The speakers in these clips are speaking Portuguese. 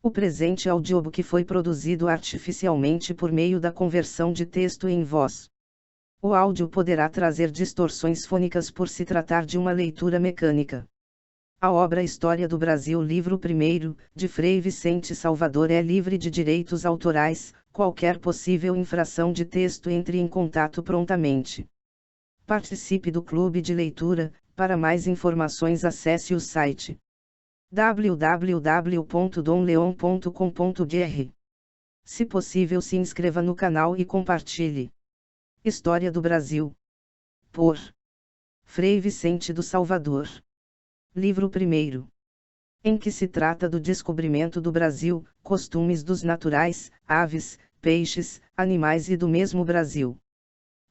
O presente audiobook foi produzido artificialmente por meio da conversão de texto em voz. O áudio poderá trazer distorções fônicas por se tratar de uma leitura mecânica. A obra História do Brasil, livro 1º, de Frei Vicente Salvador, é livre de direitos autorais. Qualquer possível infração de texto, entre em contato prontamente. Participe do clube de leitura. Para mais informações, acesse o site www.domleon.com.br. Se possível, se inscreva no canal e compartilhe. História do Brasil, por Frei Vicente do Salvador. Livro 1º. Em que se trata do descobrimento do Brasil, costumes dos naturais, aves, peixes, animais e do mesmo Brasil.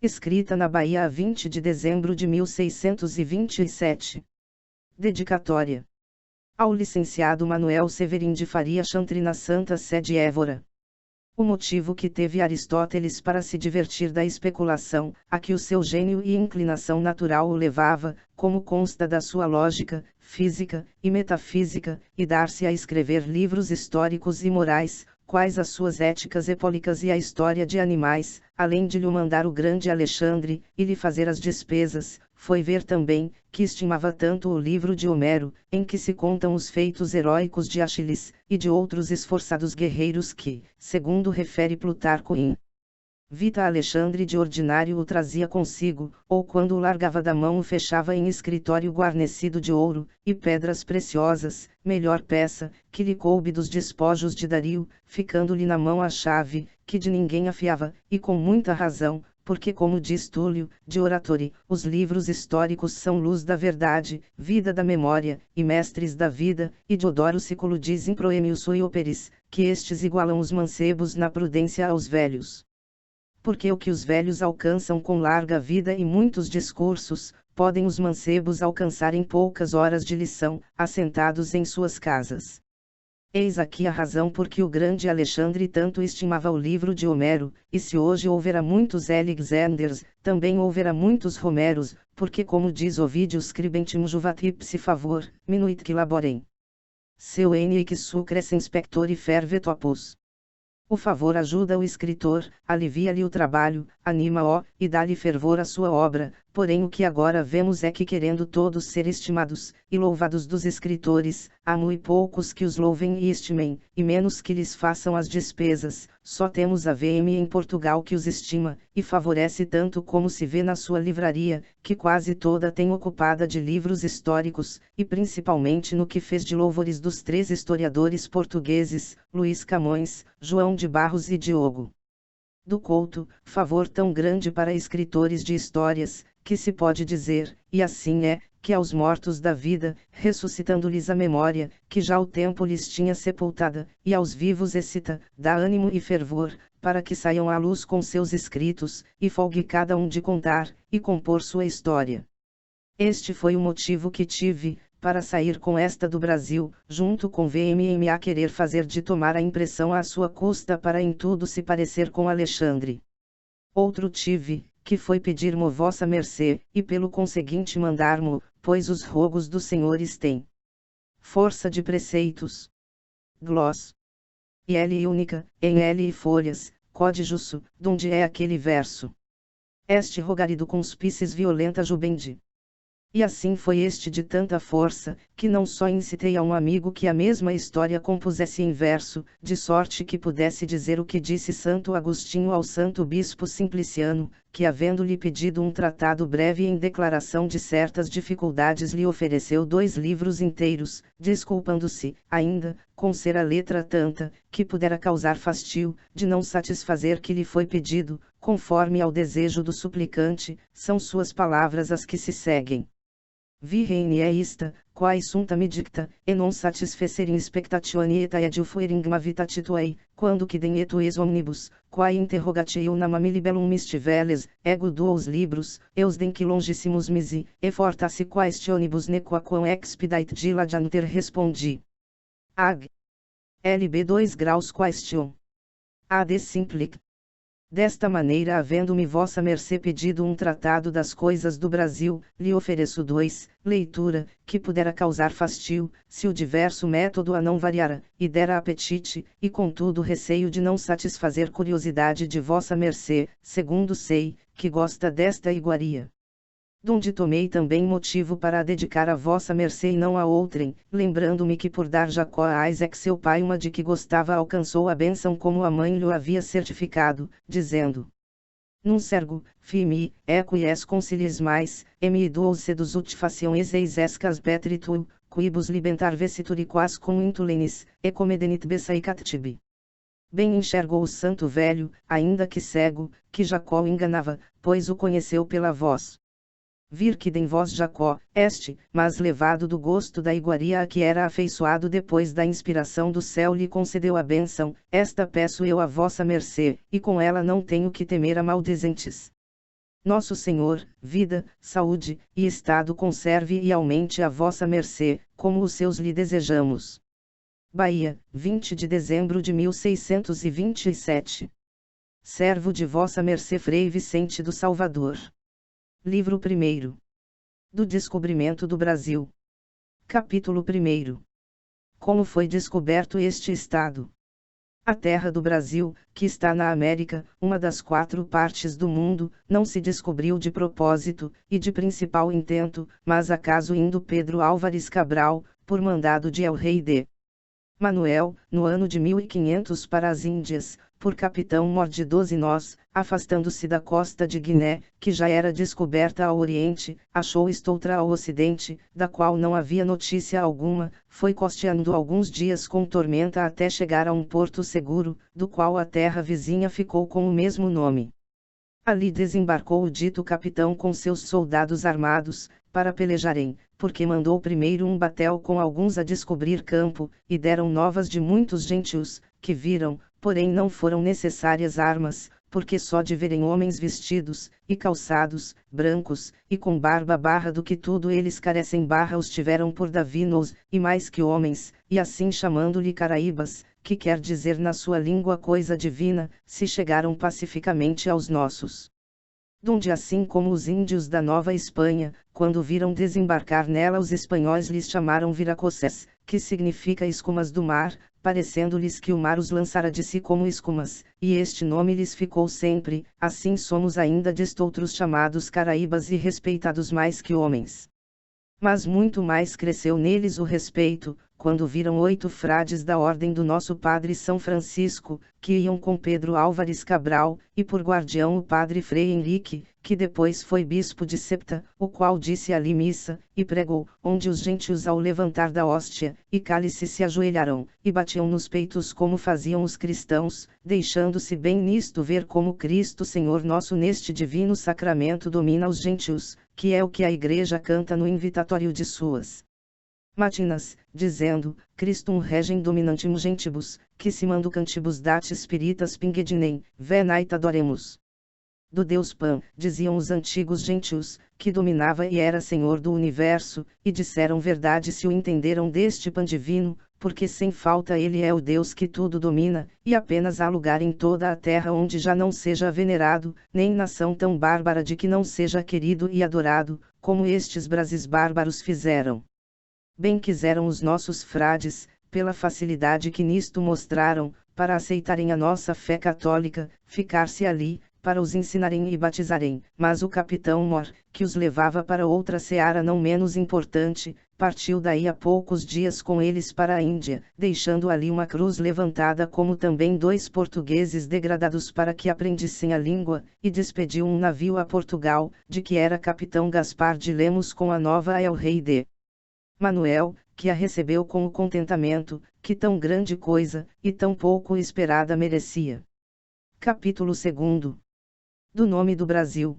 Escrita na Bahia a 20 de dezembro de 1627. Dedicatória ao licenciado Manuel Severin de Faria Chantry, na Santa Sé de Évora. O motivo que teve Aristóteles para se divertir da especulação, a que o seu gênio e inclinação natural o levava, como consta da sua lógica, física e metafísica, e dar-se a escrever livros históricos e morais, quais as suas éticas epólicas e a história de animais, além de lhe mandar o grande Alexandre, e lhe fazer as despesas, foi ver também, que estimava tanto o livro de Homero, em que se contam os feitos heróicos de Aquiles, e de outros esforçados guerreiros que, segundo refere Plutarco in Vita Alexandre, de ordinário o trazia consigo, ou quando o largava da mão o fechava em escritório guarnecido de ouro, e pedras preciosas, melhor peça, que lhe coube dos despojos de Dario, ficando-lhe na mão a chave, que de ninguém afiava, e com muita razão, porque, como diz Túlio, de Oratori, os livros históricos são luz da verdade, vida da memória, e mestres da vida, e Diodoro Sículo diz em Proemio sui operis, que estes igualam os mancebos na prudência aos velhos. Porque o que os velhos alcançam com larga vida e muitos discursos, podem os mancebos alcançar em poucas horas de lição, assentados em suas casas. Eis aqui a razão por que o grande Alexandre tanto estimava o livro de Homero, e se hoje houvera muitos Alexanders, também houvera muitos Romeros, porque, como diz Ovidio Scribentum juvatipse favor, minuit que laborem. Seu enie que sucres inspectori fervet opus. O favor ajuda o escritor, alivia-lhe o trabalho, anima-o, e dá-lhe fervor à sua obra, porém o que agora vemos é que, querendo todos ser estimados, e louvados dos escritores, há muito poucos que os louvem e estimem, e menos que lhes façam as despesas. Só temos a VM em Portugal que os estima, e favorece tanto, como se vê na sua livraria, que quase toda tem ocupada de livros históricos, e principalmente no que fez de louvores dos 3 historiadores portugueses, Luís Camões, João de Barros e Diogo do Couto, favor tão grande para escritores de histórias, que se pode dizer, e assim é, que aos mortos da vida, ressuscitando-lhes a memória, que já o tempo lhes tinha sepultada, e aos vivos excita, dá ânimo e fervor, para que saiam à luz com seus escritos, e folgue cada um de contar, e compor sua história. Este foi o motivo que tive, para sair com esta do Brasil, junto com VMM, a querer fazer de tomar a impressão à sua custa para em tudo se parecer com Alexandre. Outro tive, que foi pedir-mo vossa mercê, e pelo conseguinte mandar-mo, pois os rogos dos senhores têm força de preceitos. Gloss. E L única, em L e folhas, código, donde é aquele verso. Este rogarido conspices violenta jubendi. E assim foi este de tanta força, que não só incitei a um amigo que a mesma história compusesse em verso, de sorte que pudesse dizer o que disse Santo Agostinho ao Santo Bispo Simpliciano, que havendo-lhe pedido um tratado breve em declaração de certas dificuldades lhe ofereceu 2 livros inteiros, desculpando-se, ainda, com ser a letra tanta, que pudera causar fastio, de não satisfazer que lhe foi pedido, conforme ao desejo do suplicante. São suas palavras as que se seguem. Vi reine é ista, quae sunta me dicta, e non satisfecer in expectatione et aediu fueringma vita tuae, quando quidem et es omnibus, quae interrogatio nama milibellum mistiveles, ego duos libros, eus denque longissimus misi, e fortasse quaestionibus nequaquam expedite dilaganter respondi. Ag. LB 2 graus question. Ad simplic. Desta maneira, havendo-me vossa mercê pedido um tratado das coisas do Brasil, lhe ofereço 2, leitura, que pudera causar fastio, se o diverso método a não variara, e dera apetite, e contudo receio de não satisfazer curiosidade de vossa mercê, segundo sei, que gosta desta iguaria. Donde tomei também motivo para a dedicar a vossa mercê e não a outrem, lembrando-me que por dar Jacó a Isaac seu pai uma de que gostava alcançou a bênção como a mãe lhe havia certificado, dizendo: Num sergo, fimi, eco e es concilies mais, emi duos sedus ut faciam eis escas petritu, quibus libentar vestitur quas cum intulenis, e comedenit besaicat tibi. Bem enxergou o santo velho, ainda que cego, que Jacó o enganava, pois o conheceu pela voz. Vir que dem vós Jacó, este, mas levado do gosto da iguaria a que era afeiçoado depois da inspiração do céu lhe concedeu a bênção, esta peço eu a vossa mercê, e com ela não tenho que temer a maldizentes. Nosso Senhor, vida, saúde, e estado conserve e aumente a vossa mercê, como os seus lhe desejamos. Bahia, 20 de dezembro de 1627. Servo de vossa mercê Frei Vicente do Salvador. Livro 1. Do Descobrimento do Brasil. Capítulo 1. Como foi descoberto este estado? A terra do Brasil, que está na América, uma das 4 partes do mundo, não se descobriu de propósito, e de principal intento, mas acaso indo Pedro Álvares Cabral, por mandado de el-rei de Manuel, no ano de 1500 para as Índias, por capitão Mor de 12 nós, afastando-se da costa de Guiné, que já era descoberta ao oriente, achou estoutra ao ocidente, da qual não havia notícia alguma, foi costeando alguns dias com tormenta até chegar a um porto seguro, do qual a terra vizinha ficou com o mesmo nome. Ali desembarcou o dito capitão com seus soldados armados, para pelejarem, porque mandou primeiro um batel com alguns a descobrir campo, e deram novas de muitos gentios, que viram, porém não foram necessárias armas, porque só de verem homens vestidos, e calçados, brancos, e com barba do que tudo eles carecem os tiveram por davinos, e mais que homens, e assim chamando-lhe Caraíbas, que quer dizer na sua língua coisa divina, se chegaram pacificamente aos nossos. Donde assim como os índios da Nova Espanha, quando viram desembarcar nela os espanhóis lhes chamaram viracosés, que significa escumas do mar, parecendo-lhes que o mar os lançara de si como escumas, e este nome lhes ficou sempre, assim somos ainda destoutros chamados Caraíbas e respeitados mais que homens. Mas muito mais cresceu neles o respeito, quando viram 8 frades da ordem do nosso padre São Francisco, que iam com Pedro Álvares Cabral, e por guardião o padre Frei Henrique, que depois foi bispo de Septa, o qual disse ali missa, e pregou, onde os gentios ao levantar da hóstia, e cálice se ajoelharam, e batiam nos peitos como faziam os cristãos, deixando-se bem nisto ver como Cristo Senhor nosso neste divino sacramento domina os gentios, que é o que a Igreja canta no invitatório de suas matinas, dizendo, Christum regem dominantim gentibus, que se mando cantibus dat spiritas pingedinem, venait adoremus. Do Deus Pan, diziam os antigos gentios, que dominava e era Senhor do universo, e disseram verdade se o entenderam deste Pan divino, porque sem falta ele é o Deus que tudo domina, e apenas há lugar em toda a terra onde já não seja venerado, nem nação tão bárbara de que não seja querido e adorado, como estes Brasis bárbaros fizeram. Bem quiseram os nossos frades, pela facilidade que nisto mostraram, para aceitarem a nossa fé católica, ficar-se ali, para os ensinarem e batizarem, mas o capitão Mor, que os levava para outra seara não menos importante, partiu daí a poucos dias com eles para a Índia, deixando ali uma cruz levantada como também 2 portugueses degradados para que aprendissem a língua, e despediu um navio a Portugal, de que era capitão Gaspar de Lemos com a nova a el-rei de Manuel, que a recebeu com o contentamento, que tão grande coisa, e tão pouco esperada merecia. Capítulo 2. Do nome do Brasil.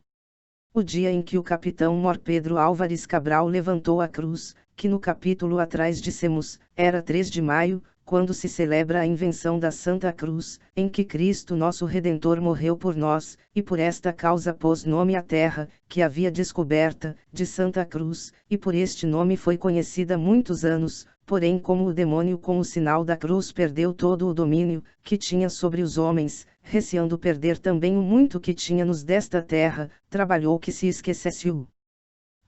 O dia em que o capitão Mor Pedro Álvares Cabral levantou a cruz, que no capítulo atrás dissemos, era 3 de maio, quando se celebra a invenção da Santa Cruz, em que Cristo nosso Redentor morreu por nós, e por esta causa pôs nome à terra, que havia descoberta, de Santa Cruz, e por este nome foi conhecida muitos anos, porém como o demônio com o sinal da cruz perdeu todo o domínio que tinha sobre os homens, receando perder também o muito que tinha-nos desta terra, trabalhou que se esquecesse o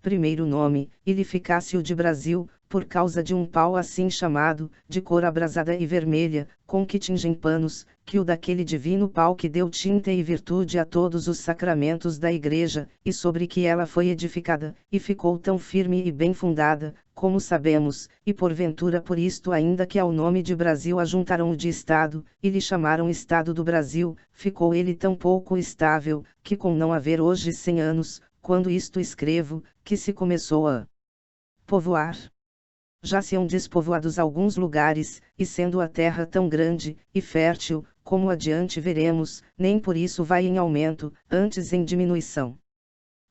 primeiro nome, e lhe ficasse o de Brasil, por causa de um pau assim chamado, de cor abrasada e vermelha, com que tingem panos, que o daquele divino pau que deu tinta e virtude a todos os sacramentos da Igreja, e sobre que ela foi edificada, e ficou tão firme e bem fundada, como sabemos, e porventura por isto ainda que ao nome de Brasil ajuntaram o de Estado, e lhe chamaram Estado do Brasil, ficou ele tão pouco estável, que com não haver hoje 100 anos, quando isto escrevo, que se começou a povoar. Já se hão despovoados alguns lugares, e sendo a terra tão grande e fértil, como adiante veremos, nem por isso vai em aumento, antes em diminuição.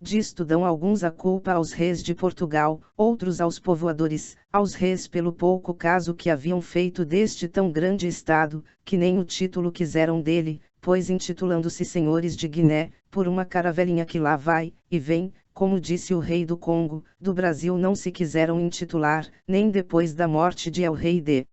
Disto dão alguns a culpa aos reis de Portugal, outros aos povoadores, aos reis pelo pouco caso que haviam feito deste tão grande estado, que nem o título quiseram dele, pois intitulando-se senhores de Guiné, por uma caravelinha que lá vai, e vem, como disse o rei do Congo, do Brasil não se quiseram intitular, nem depois da morte de El-Rei de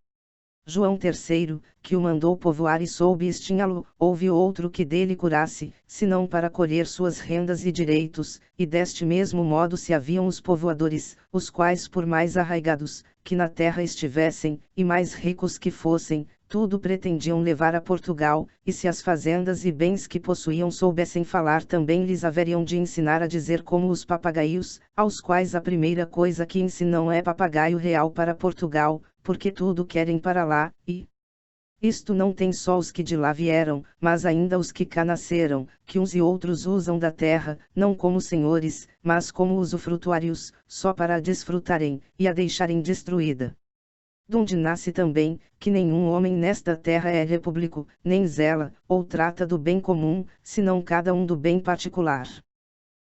João III, que o mandou povoar e soube extinhá-lo, houve outro que dele curasse, senão para colher suas rendas e direitos, e deste mesmo modo se haviam os povoadores, os quais por mais arraigados, que na terra estivessem, e mais ricos que fossem, tudo pretendiam levar a Portugal, e se as fazendas e bens que possuíam soubessem falar também lhes haveriam de ensinar a dizer como os papagaios, aos quais a primeira coisa que ensinam é papagaio real para Portugal, porque tudo querem para lá, e isto não tem só os que de lá vieram, mas ainda os que cá nasceram, que uns e outros usam da terra, não como senhores, mas como usufrutuários, só para a desfrutarem, e a deixarem destruída. Donde nasce também, que nenhum homem nesta terra é repúblico, nem zela, ou trata do bem comum, senão cada um do bem particular.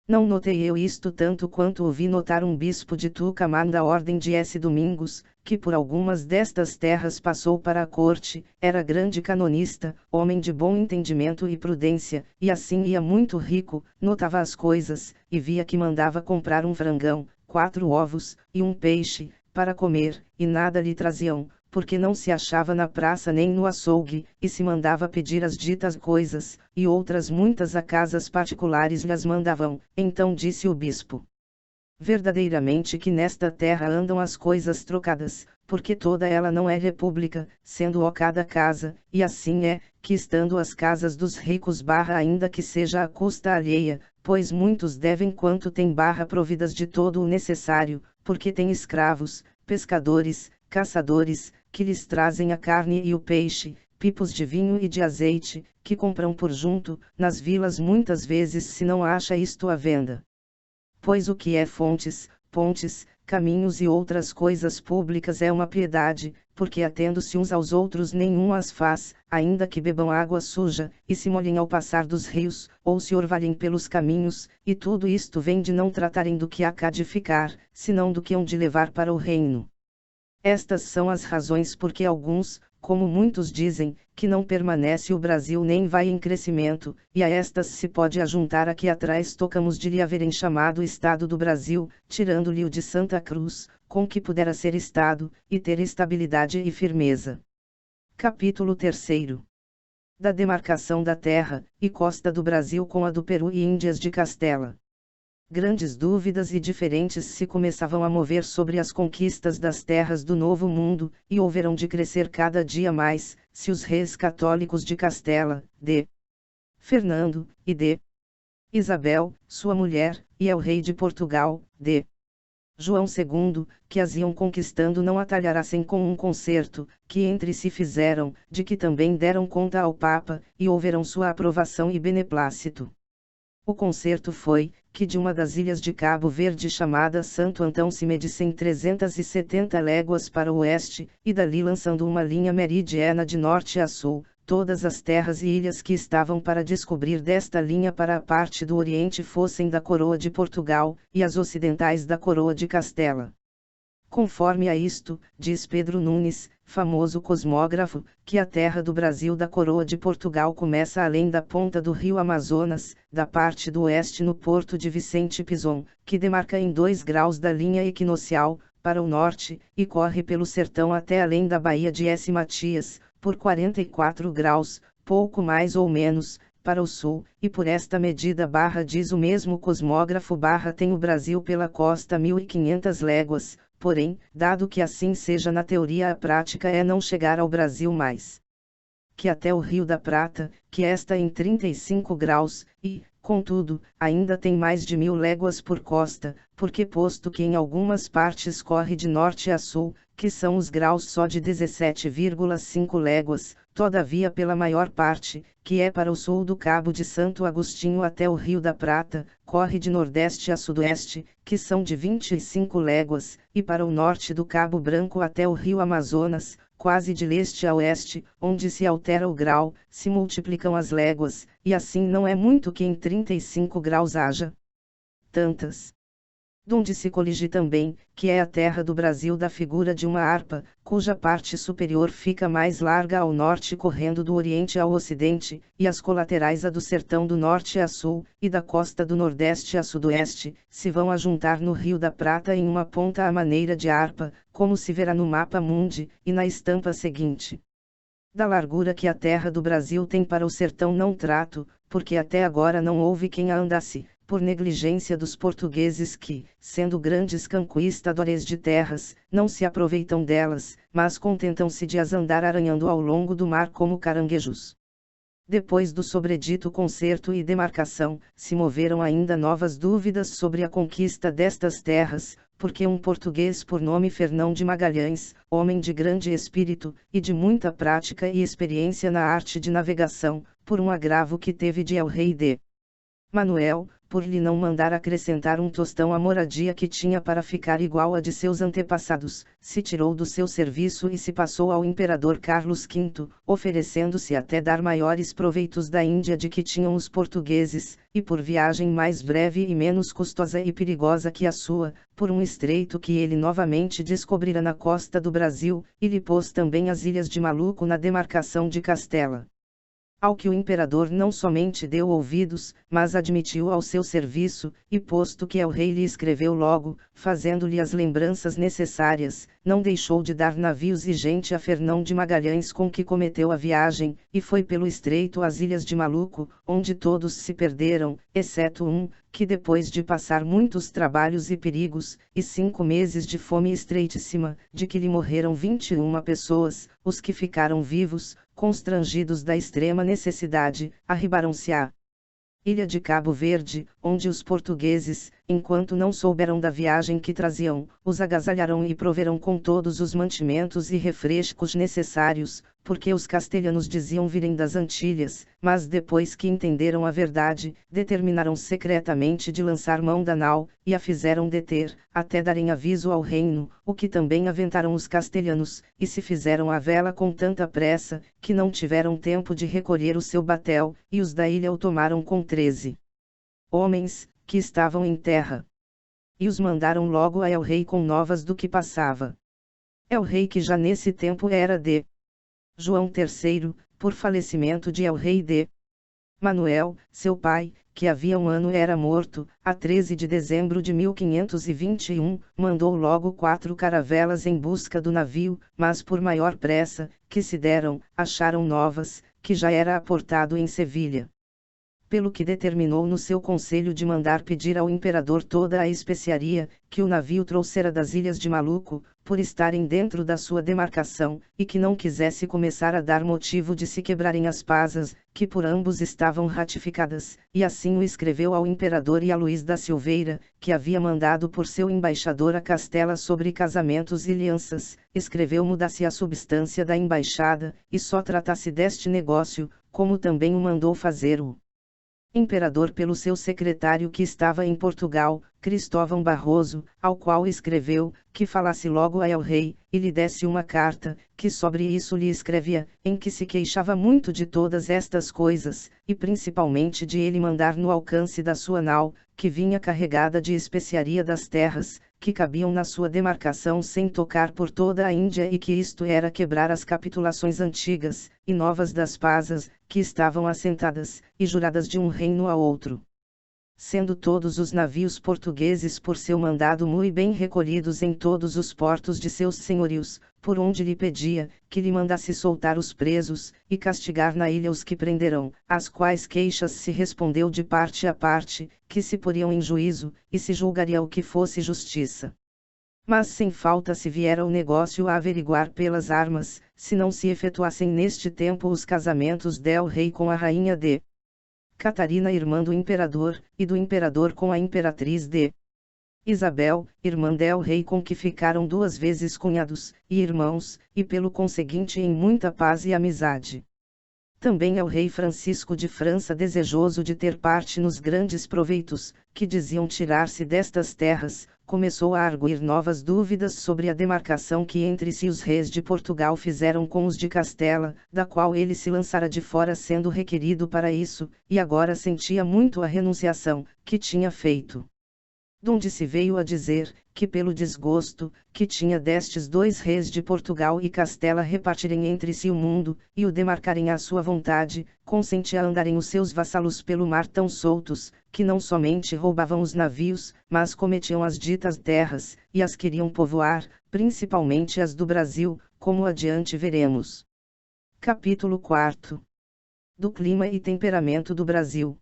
Não notei eu isto tanto quanto ouvi notar um bispo de Tucumã da ordem de S. Domingos, que por algumas destas terras passou para a corte, era grande canonista, homem de bom entendimento e prudência, e assim ia muito rico, notava as coisas, e via que mandava comprar um frangão, 4 ovos, e um peixe, para comer, e nada lhe traziam, porque não se achava na praça nem no açougue, e se mandava pedir as ditas coisas, e outras muitas a casas particulares lhes mandavam. Então disse o bispo: verdadeiramente que nesta terra andam as coisas trocadas, porque toda ela não é república, sendo ó cada casa, e assim é, que estando as casas dos ricos ainda que seja à custa alheia, pois muitos devem quanto têm providas de todo o necessário, porque têm escravos, pescadores, caçadores, que lhes trazem a carne e o peixe, pipos de vinho e de azeite, que compram por junto, nas vilas muitas vezes se não acha isto à venda. Pois o que é fontes, pontes, caminhos e outras coisas públicas é uma piedade, porque atendo-se uns aos outros nenhum as faz, ainda que bebam água suja, e se molhem ao passar dos rios, ou se orvalhem pelos caminhos, e tudo isto vem de não tratarem do que há cá de ficar, senão do que hão de levar para o reino. Estas são as razões porque alguns, como muitos dizem, que não permanece o Brasil nem vai em crescimento, e a estas se pode ajuntar a que atrás tocamos de lhe haverem chamado Estado do Brasil, tirando-lhe o de Santa Cruz, com que pudera ser Estado, e ter estabilidade e firmeza. Capítulo 3. Da demarcação da terra, e costa do Brasil com a do Peru e Índias de Castela. Grandes dúvidas e diferentes se começavam a mover sobre as conquistas das terras do Novo Mundo, e houveram de crescer cada dia mais, se os reis católicos de Castela, de Fernando, e de Isabel, sua mulher, e o rei de Portugal, de João II, que as iam conquistando não atalharassem com um concerto, que entre si fizeram, de que também deram conta ao Papa, e houveram sua aprovação e beneplácito. O concerto foi, que de uma das ilhas de Cabo Verde chamada Santo Antão se medissem 370 léguas para o oeste, e dali lançando uma linha meridiana de norte a sul, todas as terras e ilhas que estavam para descobrir desta linha para a parte do oriente fossem da coroa de Portugal, e as ocidentais da coroa de Castela. Conforme a isto, diz Pedro Nunes, famoso cosmógrafo, que a terra do Brasil da coroa de Portugal começa além da ponta do rio Amazonas, da parte do oeste no porto de Vicente Pison, que demarca em 2 graus da linha equinocial, para o norte, e corre pelo sertão até além da Baía de S. Matias, por 44 graus, pouco mais ou menos, para o sul, e por esta medida diz o mesmo cosmógrafo tem o Brasil pela costa 1.500 léguas, porém, dado que assim seja na teoria, a prática é não chegar ao Brasil mais que até o Rio da Prata, que está em 35 graus, e, contudo, ainda tem mais de 1.000 léguas por costa, porque posto que em algumas partes corre de norte a sul, que são os graus só de 17,5 léguas, todavia pela maior parte, que é para o sul do Cabo de Santo Agostinho até o Rio da Prata, corre de nordeste a sudoeste, que são de 25 léguas, e para o norte do Cabo Branco até o Rio Amazonas, quase de leste a oeste, onde se altera o grau, se multiplicam as léguas, e assim não é muito que em 35 graus haja tantas. Donde se colige também, que é a terra do Brasil da figura de uma harpa, cuja parte superior fica mais larga ao norte correndo do oriente ao ocidente, e as colaterais a do sertão do norte a sul, e da costa do nordeste a sudoeste, se vão ajuntar no Rio da Prata em uma ponta à maneira de harpa, como se verá no mapa mundi, e na estampa seguinte. Da largura que a terra do Brasil tem para o sertão não trato, porque até agora não houve quem a andasse, por negligência dos portugueses que, sendo grandes conquistadores de terras, não se aproveitam delas, mas contentam-se de as andar aranhando ao longo do mar como caranguejos. Depois do sobredito concerto e demarcação, se moveram ainda novas dúvidas sobre a conquista destas terras, porque um português por nome Fernão de Magalhães, homem de grande espírito, e de muita prática e experiência na arte de navegação, por um agravo que teve de el-rei de Manuel, por lhe não mandar acrescentar um tostão à moradia que tinha para ficar igual a de seus antepassados, se tirou do seu serviço e se passou ao imperador Carlos V, oferecendo-se até dar maiores proveitos da Índia de que tinham os portugueses, e por viagem mais breve e menos custosa e perigosa que a sua, por um estreito que ele novamente descobrira na costa do Brasil, e lhe pôs também as Ilhas de Maluco na demarcação de Castela. Ao que o imperador não somente deu ouvidos, mas admitiu ao seu serviço, e posto que el-rei lhe escreveu logo, fazendo-lhe as lembranças necessárias, não deixou de dar navios e gente a Fernão de Magalhães com que cometeu a viagem, e foi pelo estreito às Ilhas de Maluco, onde todos se perderam, exceto um, que depois de passar muitos trabalhos e perigos, e 5 meses de fome estreitíssima, de que lhe morreram 21 pessoas, os que ficaram vivos, constrangidos da extrema necessidade, arribaram-se à Ilha de Cabo Verde, onde os portugueses, enquanto não souberam da viagem que traziam, os agasalharam e proveram com todos os mantimentos e refrescos necessários, porque os castelhanos diziam virem das Antilhas, mas depois que entenderam a verdade, determinaram secretamente de lançar mão da nau, e a fizeram deter, até darem aviso ao reino, o que também aventaram os castelhanos, e se fizeram à vela com tanta pressa, que não tiveram tempo de recolher o seu batel, e os da ilha o tomaram com 13 homens, que estavam em terra. E os mandaram logo a el-rei com novas do que passava. El-rei que já nesse tempo era de João III, por falecimento de el-rei de Manuel, seu pai, que havia um ano era morto, a 13 de dezembro de 1521, mandou logo 4 caravelas em busca do navio, mas por maior pressa, que se deram, acharam novas, que já era aportado em Sevilha. Pelo que determinou no seu conselho de mandar pedir ao imperador toda a especiaria, que o navio trouxera das Ilhas de Maluco, por estarem dentro da sua demarcação, e que não quisesse começar a dar motivo de se quebrarem as pazas, que por ambos estavam ratificadas, e assim o escreveu ao imperador e a Luís da Silveira, que havia mandado por seu embaixador a Castela sobre casamentos e alianças, escreveu mudasse a substância da embaixada, e só tratasse deste negócio, como também o mandou fazer o imperador pelo seu secretário que estava em Portugal, Cristóvão Barroso, ao qual escreveu, que falasse logo a el-rei, e lhe desse uma carta, que sobre isso lhe escrevia, em que se queixava muito de todas estas coisas, e principalmente de ele mandar no alcance da sua nau, que vinha carregada de especiaria das terras, que cabiam na sua demarcação sem tocar por toda a Índia e que isto era quebrar as capitulações antigas, e novas das pazas, que estavam assentadas, e juradas de um reino a outro. sendo todos os navios portugueses por seu mandado muito bem recolhidos em todos os portos de seus senhorios, por onde lhe pedia, que lhe mandasse soltar os presos, e castigar na ilha os que prenderam, às quais queixas se respondeu de parte a parte, que se poriam em juízo, e se julgaria o que fosse justiça. Mas sem falta se viera o negócio a averiguar pelas armas, se não se efetuassem neste tempo os casamentos del rei com a rainha de Catarina, irmã do imperador, e do imperador com a imperatriz de Isabel, irmã del rei, com que ficaram 2 vezes cunhados, e irmãos, e pelo conseguinte em muita paz e amizade. Também é o rei Francisco de França desejoso de ter parte nos grandes proveitos, que diziam tirar-se destas terras, começou a arguir novas dúvidas sobre a demarcação que entre si os reis de Portugal fizeram com os de Castela, da qual ele se lançara de fora sendo requerido para isso, e agora sentia muito a renunciação, que tinha feito. Donde se veio a dizer, que pelo desgosto, que tinha destes 2 reis de Portugal e Castela repartirem entre si o mundo, e o demarcarem à sua vontade, consentia a andarem os seus vassalos pelo mar tão soltos, que não somente roubavam os navios, mas cometiam as ditas terras, e as queriam povoar, principalmente as do Brasil, como adiante veremos. Capítulo 4. Do clima e temperamento do Brasil.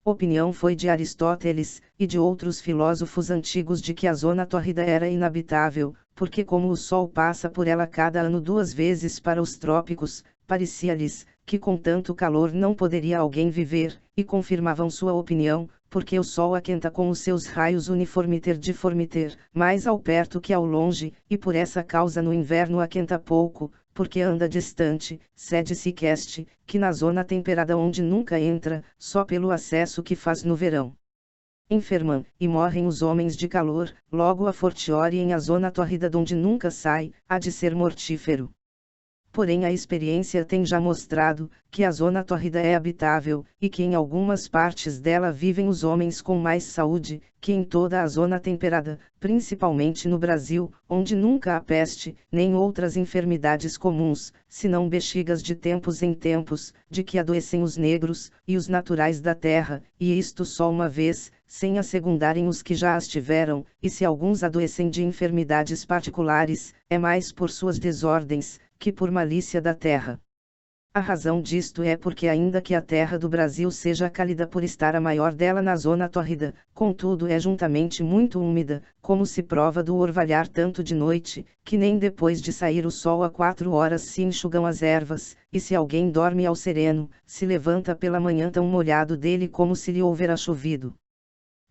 Opinião foi de Aristóteles, e de outros filósofos antigos, de que a zona tórrida era inabitável, porque como o sol passa por ela cada ano 2 vezes para os trópicos, parecia-lhes, que com tanto calor não poderia alguém viver, e confirmavam sua opinião, porque o sol aquenta com os seus raios uniformiter, mais ao perto que ao longe, e por essa causa no inverno aquenta pouco, porque anda distante, cede-se que na zona temperada onde nunca entra, só pelo acesso que faz no verão. Enfermam, e morrem os homens de calor, logo a fortiori em a zona tórrida donde nunca sai, há de ser mortífero. Porém a experiência tem já mostrado, que a zona tórrida é habitável, e que em algumas partes dela vivem os homens com mais saúde, que em toda a zona temperada, principalmente no Brasil, onde nunca há peste, nem outras enfermidades comuns, senão bexigas de tempos em tempos, de que adoecem os negros, e os naturais da terra, e isto só uma vez, sem assegundarem os que já as tiveram, e se alguns adoecem de enfermidades particulares, é mais por suas desordens, que por malícia da terra. A razão disto é porque ainda que a terra do Brasil seja cálida por estar a maior dela na zona tórrida, contudo é juntamente muito úmida, como se prova do orvalhar tanto de noite, que nem depois de sair o sol a 4 horas se enxugam as ervas, e se alguém dorme ao sereno, se levanta pela manhã tão molhado dele como se lhe houvera chovido.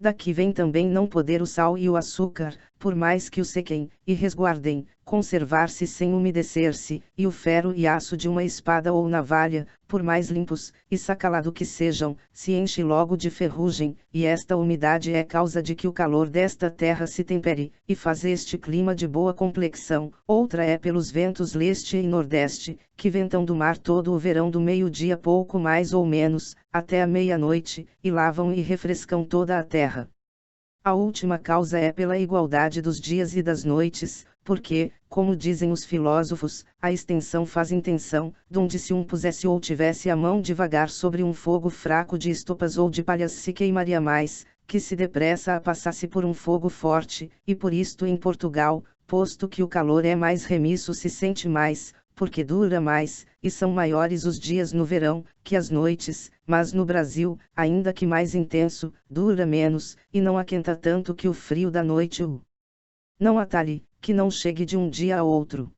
Daqui vem também não poder o sal e o açúcar, por mais que o sequem, e resguardem, conservar-se sem umedecer-se, e o ferro e aço de uma espada ou navalha, por mais limpos, e sacalado que sejam, se enche logo de ferrugem, e esta umidade é causa de que o calor desta terra se tempere, e faz este clima de boa complexão. Outra é pelos ventos leste e nordeste, que ventam do mar todo o verão do meio-dia pouco mais ou menos, até a meia-noite, e lavam e refrescam toda a terra. A última causa é pela igualdade dos dias e das noites, porque, como dizem os filósofos, a extensão faz intenção, donde se um pusesse ou tivesse a mão devagar sobre um fogo fraco de estopas ou de palhas se queimaria mais, que se depressa a passasse por um fogo forte, e por isto em Portugal, posto que o calor é mais remisso se sente mais, porque dura mais, e são maiores os dias no verão, que as noites, mas no Brasil, ainda que mais intenso, dura menos, e não aquenta tanto que o frio da noite o não atalhe, que não chegue de um dia a outro.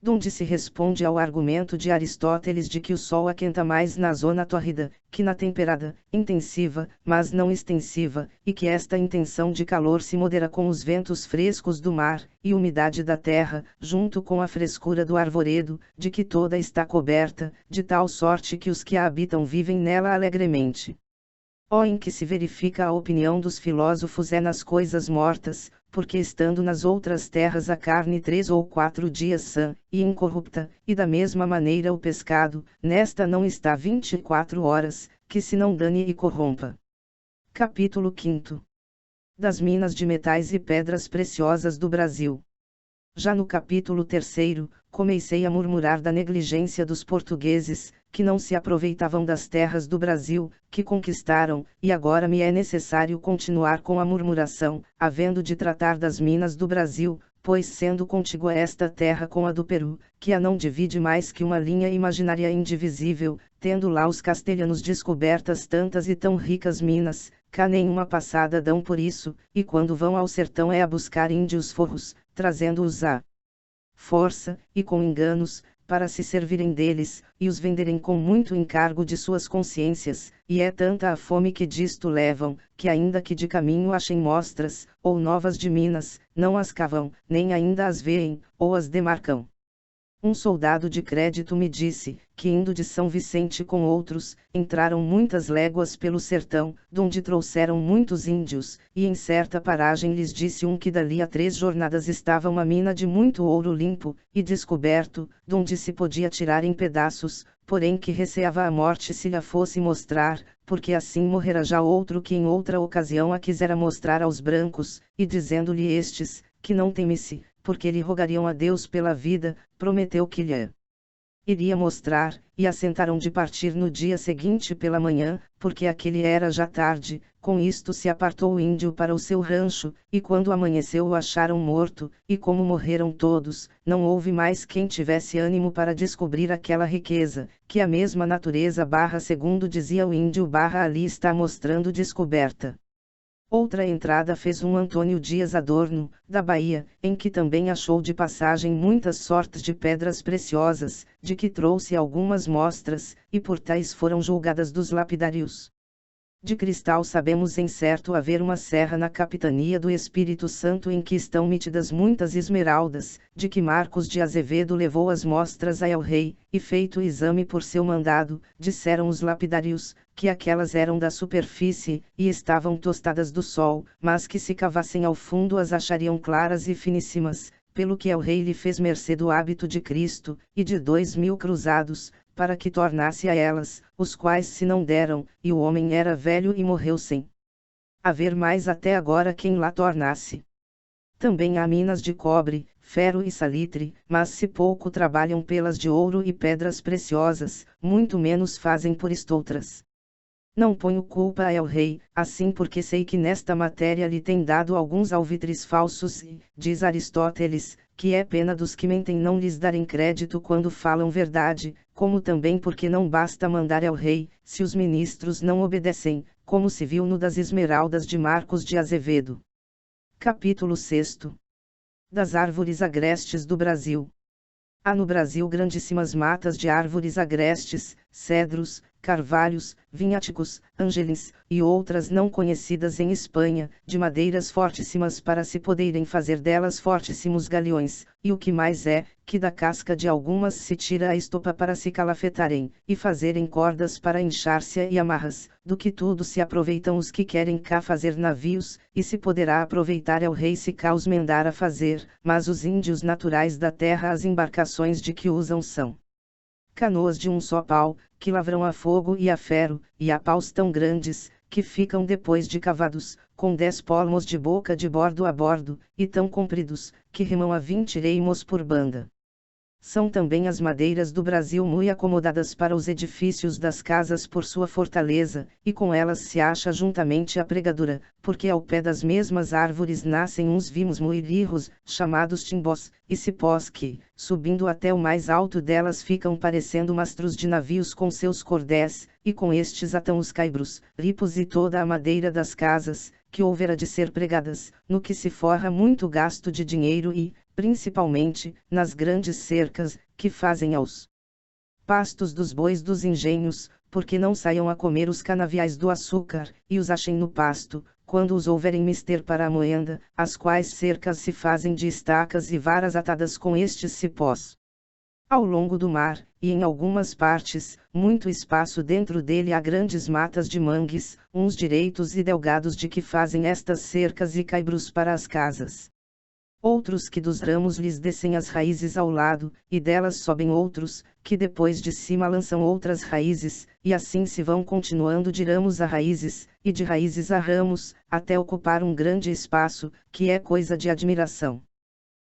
Donde se responde ao argumento de Aristóteles de que o sol aquenta mais na zona tórrida, que na temperada, intensiva, mas não extensiva, e que esta intenção de calor se modera com os ventos frescos do mar, e umidade da terra, junto com a frescura do arvoredo, de que toda está coberta, de tal sorte que os que a habitam vivem nela alegremente. Em que se verifica a opinião dos filósofos é nas coisas mortas, porque estando nas outras terras a carne 3 ou 4 dias sã, e incorrupta, e da mesma maneira o pescado, nesta não está 24 horas, que se não dane e corrompa. Capítulo 5. Das minas de metais e pedras preciosas do Brasil. Já no capítulo 3, comecei a murmurar da negligência dos portugueses, que não se aproveitavam das terras do Brasil, que conquistaram, e agora me é necessário continuar com a murmuração, havendo de tratar das minas do Brasil, pois sendo contígua esta terra com a do Peru, que a não divide mais que uma linha imaginária indivisível, tendo lá os castelhanos descobertas tantas e tão ricas minas, cá nenhuma passada dão por isso, e quando vão ao sertão é a buscar índios forros, trazendo-os à força, e com enganos, para se servirem deles, e os venderem com muito encargo de suas consciências, e é tanta a fome que disto levam, que ainda que de caminho achem mostras, ou novas de minas, não as cavam, nem ainda as veem, ou as demarcam. Um soldado de crédito me disse, que indo de São Vicente com outros, entraram muitas léguas pelo sertão, donde trouxeram muitos índios, e em certa paragem lhes disse um que dali a 3 jornadas estava uma mina de muito ouro limpo, e descoberto, donde se podia tirar em pedaços, porém que receava a morte se lhe fosse mostrar, porque assim morrera já outro que em outra ocasião a quisera mostrar aos brancos, e dizendo-lhe estes, que não temisse, porque lhe rogariam a Deus pela vida, prometeu que lhe iria mostrar, e assentaram de partir no dia seguinte pela manhã, porque aquele era já tarde. Com isto se apartou o índio para o seu rancho, e quando amanheceu o acharam morto, e como morreram todos, não houve mais quem tivesse ânimo para descobrir aquela riqueza, que a mesma natureza barra segundo dizia o índio barra ali está mostrando descoberta. Outra entrada fez um Antônio Dias Adorno, da Bahia, em que também achou de passagem muitas sortes de pedras preciosas, de que trouxe algumas mostras, e por tais foram julgadas dos lapidários. De cristal sabemos em certo haver uma serra na capitania do Espírito Santo em que estão metidas muitas esmeraldas, de que Marcos de Azevedo levou as mostras a el rei, e feito o exame por seu mandado, disseram os lapidários, que aquelas eram da superfície, e estavam tostadas do sol, mas que se cavassem ao fundo as achariam claras e finíssimas, pelo que el rei lhe fez mercê do hábito de Cristo, e de 2000 cruzados, para que tornasse a elas, os quais se não deram, e o homem era velho e morreu sem haver mais até agora quem lá tornasse. Também há minas de cobre, ferro e salitre, mas se pouco trabalham pelas de ouro e pedras preciosas, muito menos fazem por estoutras. Não ponho culpa a el rei, assim porque sei que nesta matéria lhe tem dado alguns alvitres falsos e, diz Aristóteles, que é pena dos que mentem não lhes darem crédito quando falam verdade, como também porque não basta mandar ao rei, se os ministros não obedecem, como se viu no das Esmeraldas de Marcos de Azevedo. Capítulo 6. Das árvores agrestes do Brasil. Há no Brasil grandíssimas matas de árvores agrestes, cedros, carvalhos, vinháticos, angelins, e outras não conhecidas em Espanha, de madeiras fortíssimas para se poderem fazer delas fortíssimos galeões, e o que mais é, que da casca de algumas se tira a estopa para se calafetarem, e fazerem cordas para enxárcia e amarras, do que tudo se aproveitam os que querem cá fazer navios, e se poderá aproveitar el rei se cá os mandar a fazer, mas os índios naturais da terra as embarcações de que usam são canoas de um só pau, que lavram a fogo e a ferro, e a paus tão grandes, que ficam depois de cavados, com 10 palmos de boca de bordo a bordo, e tão compridos, que remam a 20 reimos por banda. São também as madeiras do Brasil muito acomodadas para os edifícios das casas por sua fortaleza, e com elas se acha juntamente a pregadura, porque ao pé das mesmas árvores nascem uns vimos muito lirros, chamados timbós, e cipós que, subindo até o mais alto delas ficam parecendo mastros de navios com seus cordéis, e com estes atam os caibros, ripos e toda a madeira das casas, que houvera de ser pregadas, no que se forra muito gasto de dinheiro e, principalmente, nas grandes cercas, que fazem aos pastos dos bois dos engenhos, porque não saiam a comer os canaviais do açúcar, e os achem no pasto, quando os houverem mister para a moenda, as quais cercas se fazem de estacas e varas atadas com estes cipós. Ao longo do mar, e em algumas partes, muito espaço dentro dele há grandes matas de mangues, uns direitos e delgados de que fazem estas cercas e caibros para as casas. Outros que dos ramos lhes descem as raízes ao lado, e delas sobem outros, que depois de cima lançam outras raízes, e assim se vão continuando de ramos a raízes, e de raízes a ramos, até ocupar um grande espaço, que é coisa de admiração.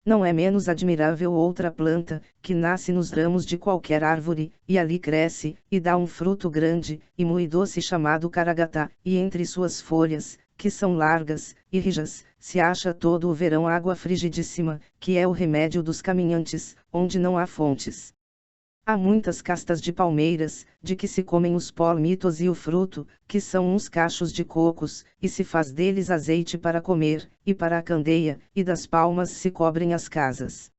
Não é menos admirável outra planta, que nasce nos ramos de qualquer árvore, e ali cresce, e dá um fruto grande, e muito doce chamado caragatá, e entre suas folhas, que são largas, e rijas, se acha todo o verão água frigidíssima, que é o remédio dos caminhantes, onde não há fontes. Há muitas castas de palmeiras, de que se comem os palmitos e o fruto, que são uns cachos de cocos, e se faz deles azeite para comer, e para a candeia, e das palmas se cobrem as casas.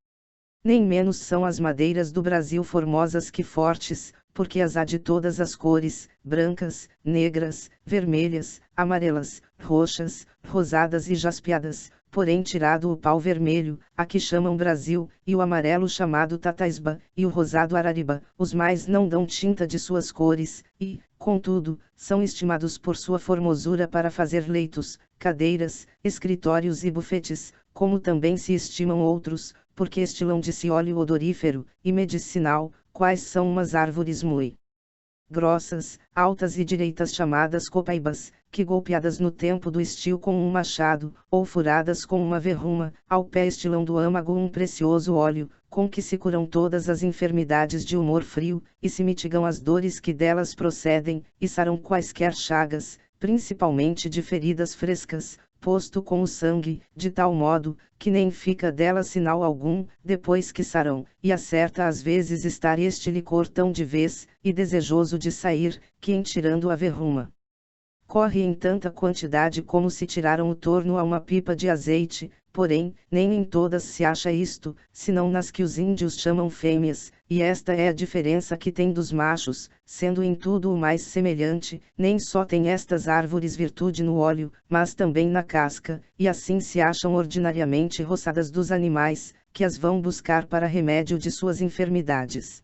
Nem menos são as madeiras do Brasil formosas que fortes, porque as há de todas as cores, brancas, negras, vermelhas, amarelas, roxas, rosadas e jaspeadas, porém tirado o pau vermelho, a que chamam Brasil, e o amarelo chamado Tataisba, e o rosado Arariba, os mais não dão tinta de suas cores, e, contudo, são estimados por sua formosura para fazer leitos, cadeiras, escritórios e bufetes, como também se estimam outros, porque estilam de si óleo odorífero, e medicinal, quais são umas árvores muito grossas, altas e direitas chamadas copaibas, que golpeadas no tempo do estio com um machado, ou furadas com uma verruma, ao pé estilam do âmago um precioso óleo, com que se curam todas as enfermidades de humor frio, e se mitigam as dores que delas procedem, e saram quaisquer chagas, principalmente de feridas frescas, posto com o sangue, de tal modo, que nem fica dela sinal algum, depois que sarão, e acerta às vezes estar este licor tão de vez, e desejoso de sair, que em tirando a verruma, corre em tanta quantidade como se tiraram o torno a uma pipa de azeite, porém, nem em todas se acha isto, senão nas que os índios chamam fêmeas, e esta é a diferença que tem dos machos, sendo em tudo o mais semelhante, nem só tem estas árvores virtude no óleo, mas também na casca, e assim se acham ordinariamente roçadas dos animais, que as vão buscar para remédio de suas enfermidades.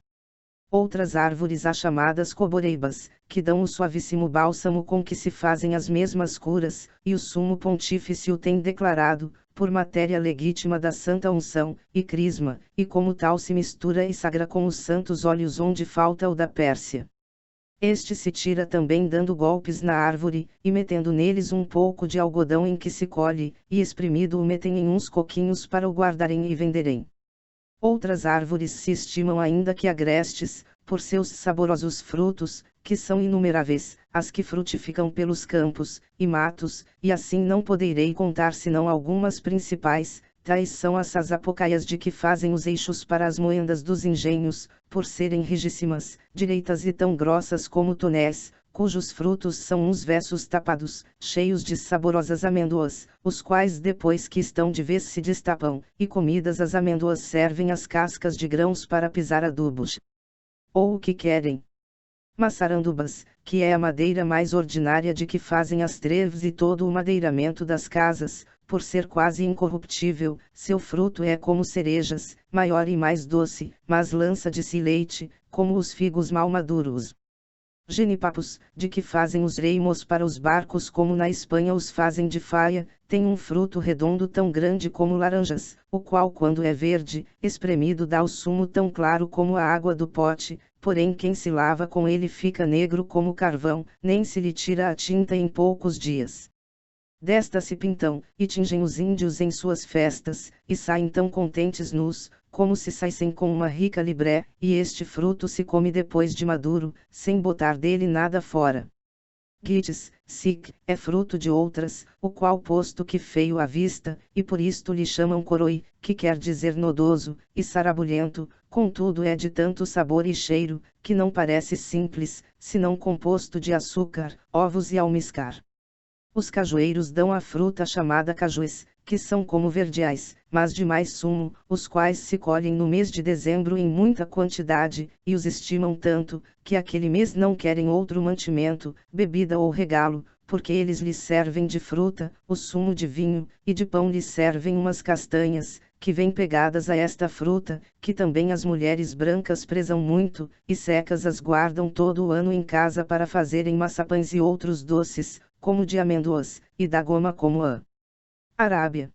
Outras árvores há chamadas coboreibas, que dão o suavíssimo bálsamo com que se fazem as mesmas curas, e o sumo pontífice o tem declarado, por matéria legítima da santa unção, e crisma, e como tal se mistura e sagra com os santos óleos onde falta o da Pérsia. Este se tira também dando golpes na árvore, e metendo neles um pouco de algodão em que se colhe, e espremido o metem em uns coquinhos para o guardarem e venderem. Outras árvores se estimam ainda que agrestes, por seus saborosos frutos, que são inumeráveis, as que frutificam pelos campos, e matos, e assim não poderei contar senão algumas principais, tais são as sazapocaias de que fazem os eixos para as moendas dos engenhos, por serem rigíssimas, direitas e tão grossas como tonéis, cujos frutos são uns vessos tapados, cheios de saborosas amêndoas, os quais depois que estão de vez se destapam, e comidas as amêndoas servem as cascas de grãos para pisar adubos. Ou o que querem. Maçarandubas, que é a madeira mais ordinária de que fazem as treves e todo o madeiramento das casas, por ser quase incorruptível, seu fruto é como cerejas, maior e mais doce, mas lança de si leite, como os figos mal maduros. Genipapos, de que fazem os reimos para os barcos como na Espanha os fazem de faia, tem um fruto redondo tão grande como laranjas, o qual quando é verde, espremido dá o sumo tão claro como a água do pote, porém quem se lava com ele fica negro como carvão, nem se lhe tira a tinta em poucos dias. Desta se pintam, e tingem os índios em suas festas, e saem tão contentes nus, como se saíssem com uma rica libré, e este fruto se come depois de maduro, sem botar dele nada fora. Gites, sic, é fruto de outras, o qual posto que feio à vista, e por isto lhe chamam coroi, que quer dizer nodoso, e sarabulhento, contudo é de tanto sabor e cheiro, que não parece simples, senão composto de açúcar, ovos e almiscar. Os cajueiros dão a fruta chamada cajues, que são como verdeais, mas de mais sumo, os quais se colhem no mês de dezembro em muita quantidade, e os estimam tanto, que aquele mês não querem outro mantimento, bebida ou regalo, porque eles lhes servem de fruta, o sumo de vinho, e de pão lhes servem umas castanhas, que vêm pegadas a esta fruta, que também as mulheres brancas prezam muito, e secas as guardam todo o ano em casa para fazerem maçapães e outros doces, como de amêndoas, e da goma como a Arábia.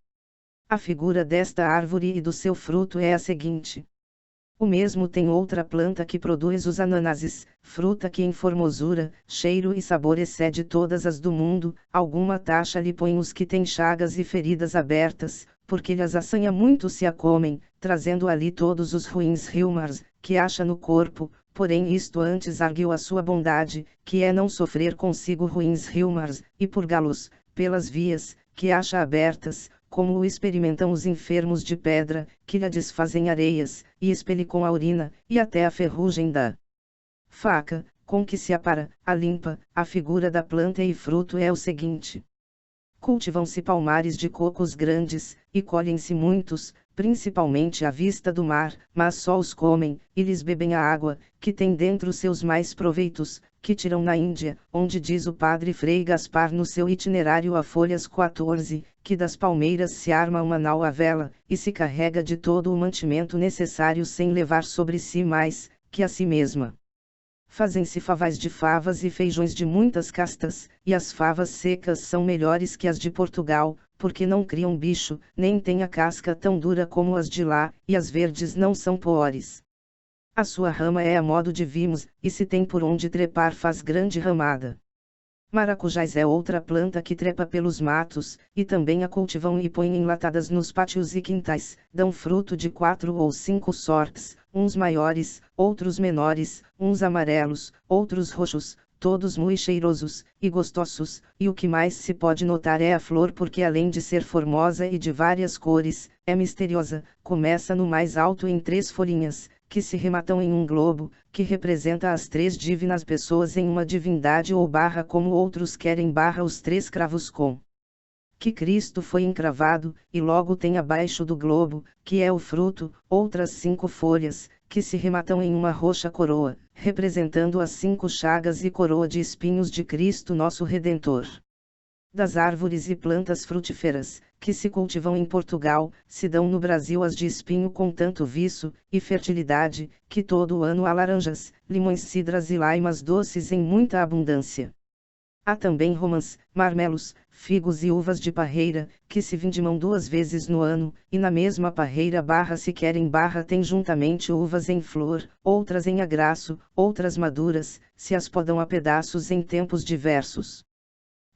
A figura desta árvore e do seu fruto é a seguinte. O mesmo tem outra planta que produz os ananases, fruta que em formosura, cheiro e sabor excede todas as do mundo, alguma taxa lhe põe os que têm chagas e feridas abertas, porque lhes assanha muito se a comem, trazendo ali todos os ruins riumars, que acha no corpo, porém isto antes arguiu a sua bondade, que é não sofrer consigo ruins riumars, e purgá-los, pelas vias, que acha abertas, como o experimentam os enfermos de pedra, que lhe desfazem areias, e expele com a urina, e até a ferrugem da faca, com que se apara, a limpa, a figura da planta e fruto é o seguinte. Cultivam-se palmares de cocos grandes, e colhem-se muitos, principalmente à vista do mar, mas só os comem, e lhes bebem a água, que tem dentro seus mais proveitos, que tiram na Índia, onde diz o padre Frei Gaspar no seu itinerário a folhas 14, que das palmeiras se arma uma nau à vela, e se carrega de todo o mantimento necessário sem levar sobre si mais, que a si mesma. Fazem-se favais de favas e feijões de muitas castas, e as favas secas são melhores que as de Portugal, porque não criam bicho, nem têm a casca tão dura como as de lá, e as verdes não são poores. A sua rama é a modo de vimos, e se tem por onde trepar faz grande ramada. Maracujás é outra planta que trepa pelos matos, e também a cultivam e põem enlatadas nos pátios e quintais, dão fruto de 4 ou 5 sortes, uns maiores, outros menores, uns amarelos, outros roxos, todos muito cheirosos, e gostosos, e o que mais se pode notar é a flor porque além de ser formosa e de várias cores, é misteriosa, começa no mais alto em 3 folhinhas, que se rematam em um globo, que representa as 3 divinas pessoas em uma divindade ou barra como outros querem barra os 3 cravos com que Cristo foi encravado, e logo tem abaixo do globo, que é o fruto, outras 5 folhas, que se rematam em uma roxa coroa, representando as 5 chagas e coroa de espinhos de Cristo nosso Redentor. Das árvores e plantas frutíferas, que se cultivam em Portugal, se dão no Brasil as de espinho com tanto viço, e fertilidade, que todo o ano há laranjas, limões, cidras e laimas doces em muita abundância. Há também romãs, marmelos, figos e uvas de parreira, que se vindimam 2 vezes no ano, e na mesma parreira barra se querem barra tem juntamente uvas em flor, outras em agraço, outras maduras, se as podam a pedaços em tempos diversos.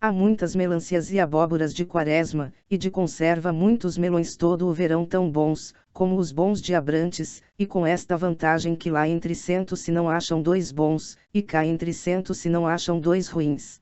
Há muitas melancias e abóboras de quaresma, e de conserva muitos melões todo o verão tão bons, como os bons de Abrantes, e com esta vantagem que lá entre 100 se não acham 2 bons, e cá entre 100 se não acham 2 ruins.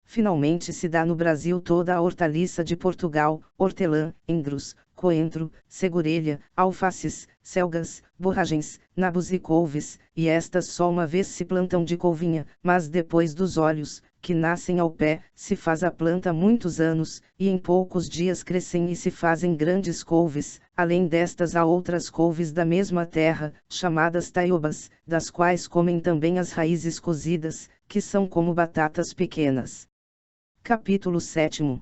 Finalmente se dá no Brasil toda a hortaliça de Portugal, hortelã, engros, coentro, segurelha, alfaces, selgas, borragens, nabos e couves, e estas só uma vez se plantam de couvinha, mas depois dos olhos, que nascem ao pé, se faz a planta muitos anos, e em poucos dias crescem e se fazem grandes couves, além destas há outras couves da mesma terra, chamadas taiobas, das quais comem também as raízes cozidas, que são como batatas pequenas. Capítulo 7.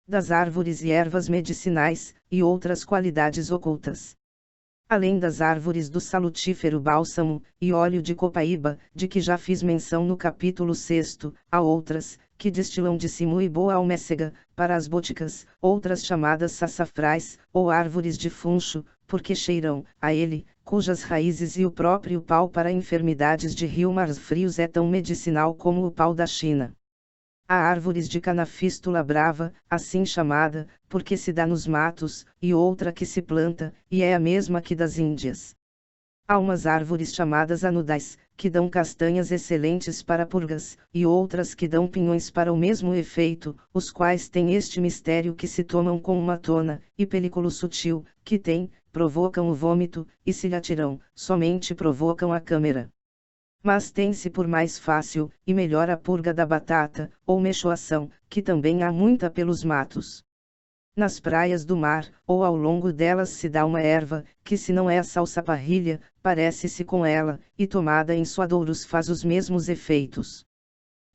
Das árvores e ervas medicinais, e outras qualidades ocultas. Além das árvores do salutífero bálsamo, e óleo de copaíba, de que já fiz menção no capítulo 6, há outras, que destilam de si muito boa almécega, para as bóticas, outras chamadas sassafrais, ou árvores de funcho, porque cheiram, a ele, cujas raízes e o próprio pau para enfermidades de riumars frios é tão medicinal como o pau da China. Há árvores de canafístula brava, assim chamada, porque se dá nos matos, e outra que se planta, e é a mesma que das Índias. Há umas árvores chamadas anudais, que dão castanhas excelentes para purgas, e outras que dão pinhões para o mesmo efeito, os quais têm este mistério que se tomam com uma tona, e películo sutil, que tem, provocam o vômito, e se lhe atiram, somente provocam a câmera. Mas tem-se por mais fácil, e melhor a purga da batata, ou mechoação, que também há muita pelos matos. Nas praias do mar, ou ao longo delas se dá uma erva, que se não é a salsa-parrilha, parece-se com ela, e tomada em suadouros faz os mesmos efeitos.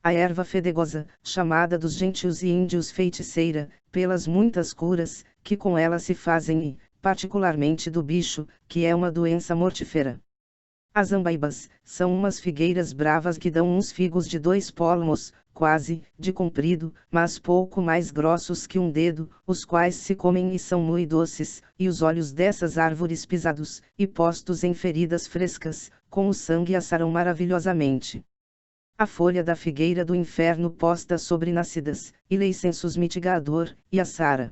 A erva fedegosa, chamada dos gentios e índios feiticeira, pelas muitas curas, que com ela se fazem e, particularmente do bicho, que é uma doença mortífera. As ambaibas, são umas figueiras bravas que dão uns figos de 2 palmos, quase, de comprido, mas pouco mais grossos que um dedo, os quais se comem e são muito doces, e os olhos dessas árvores pisados, e postos em feridas frescas, com o sangue assaram maravilhosamente. A folha da figueira do inferno posta sobre nascidas, e lei sensus mitigador, e a sara.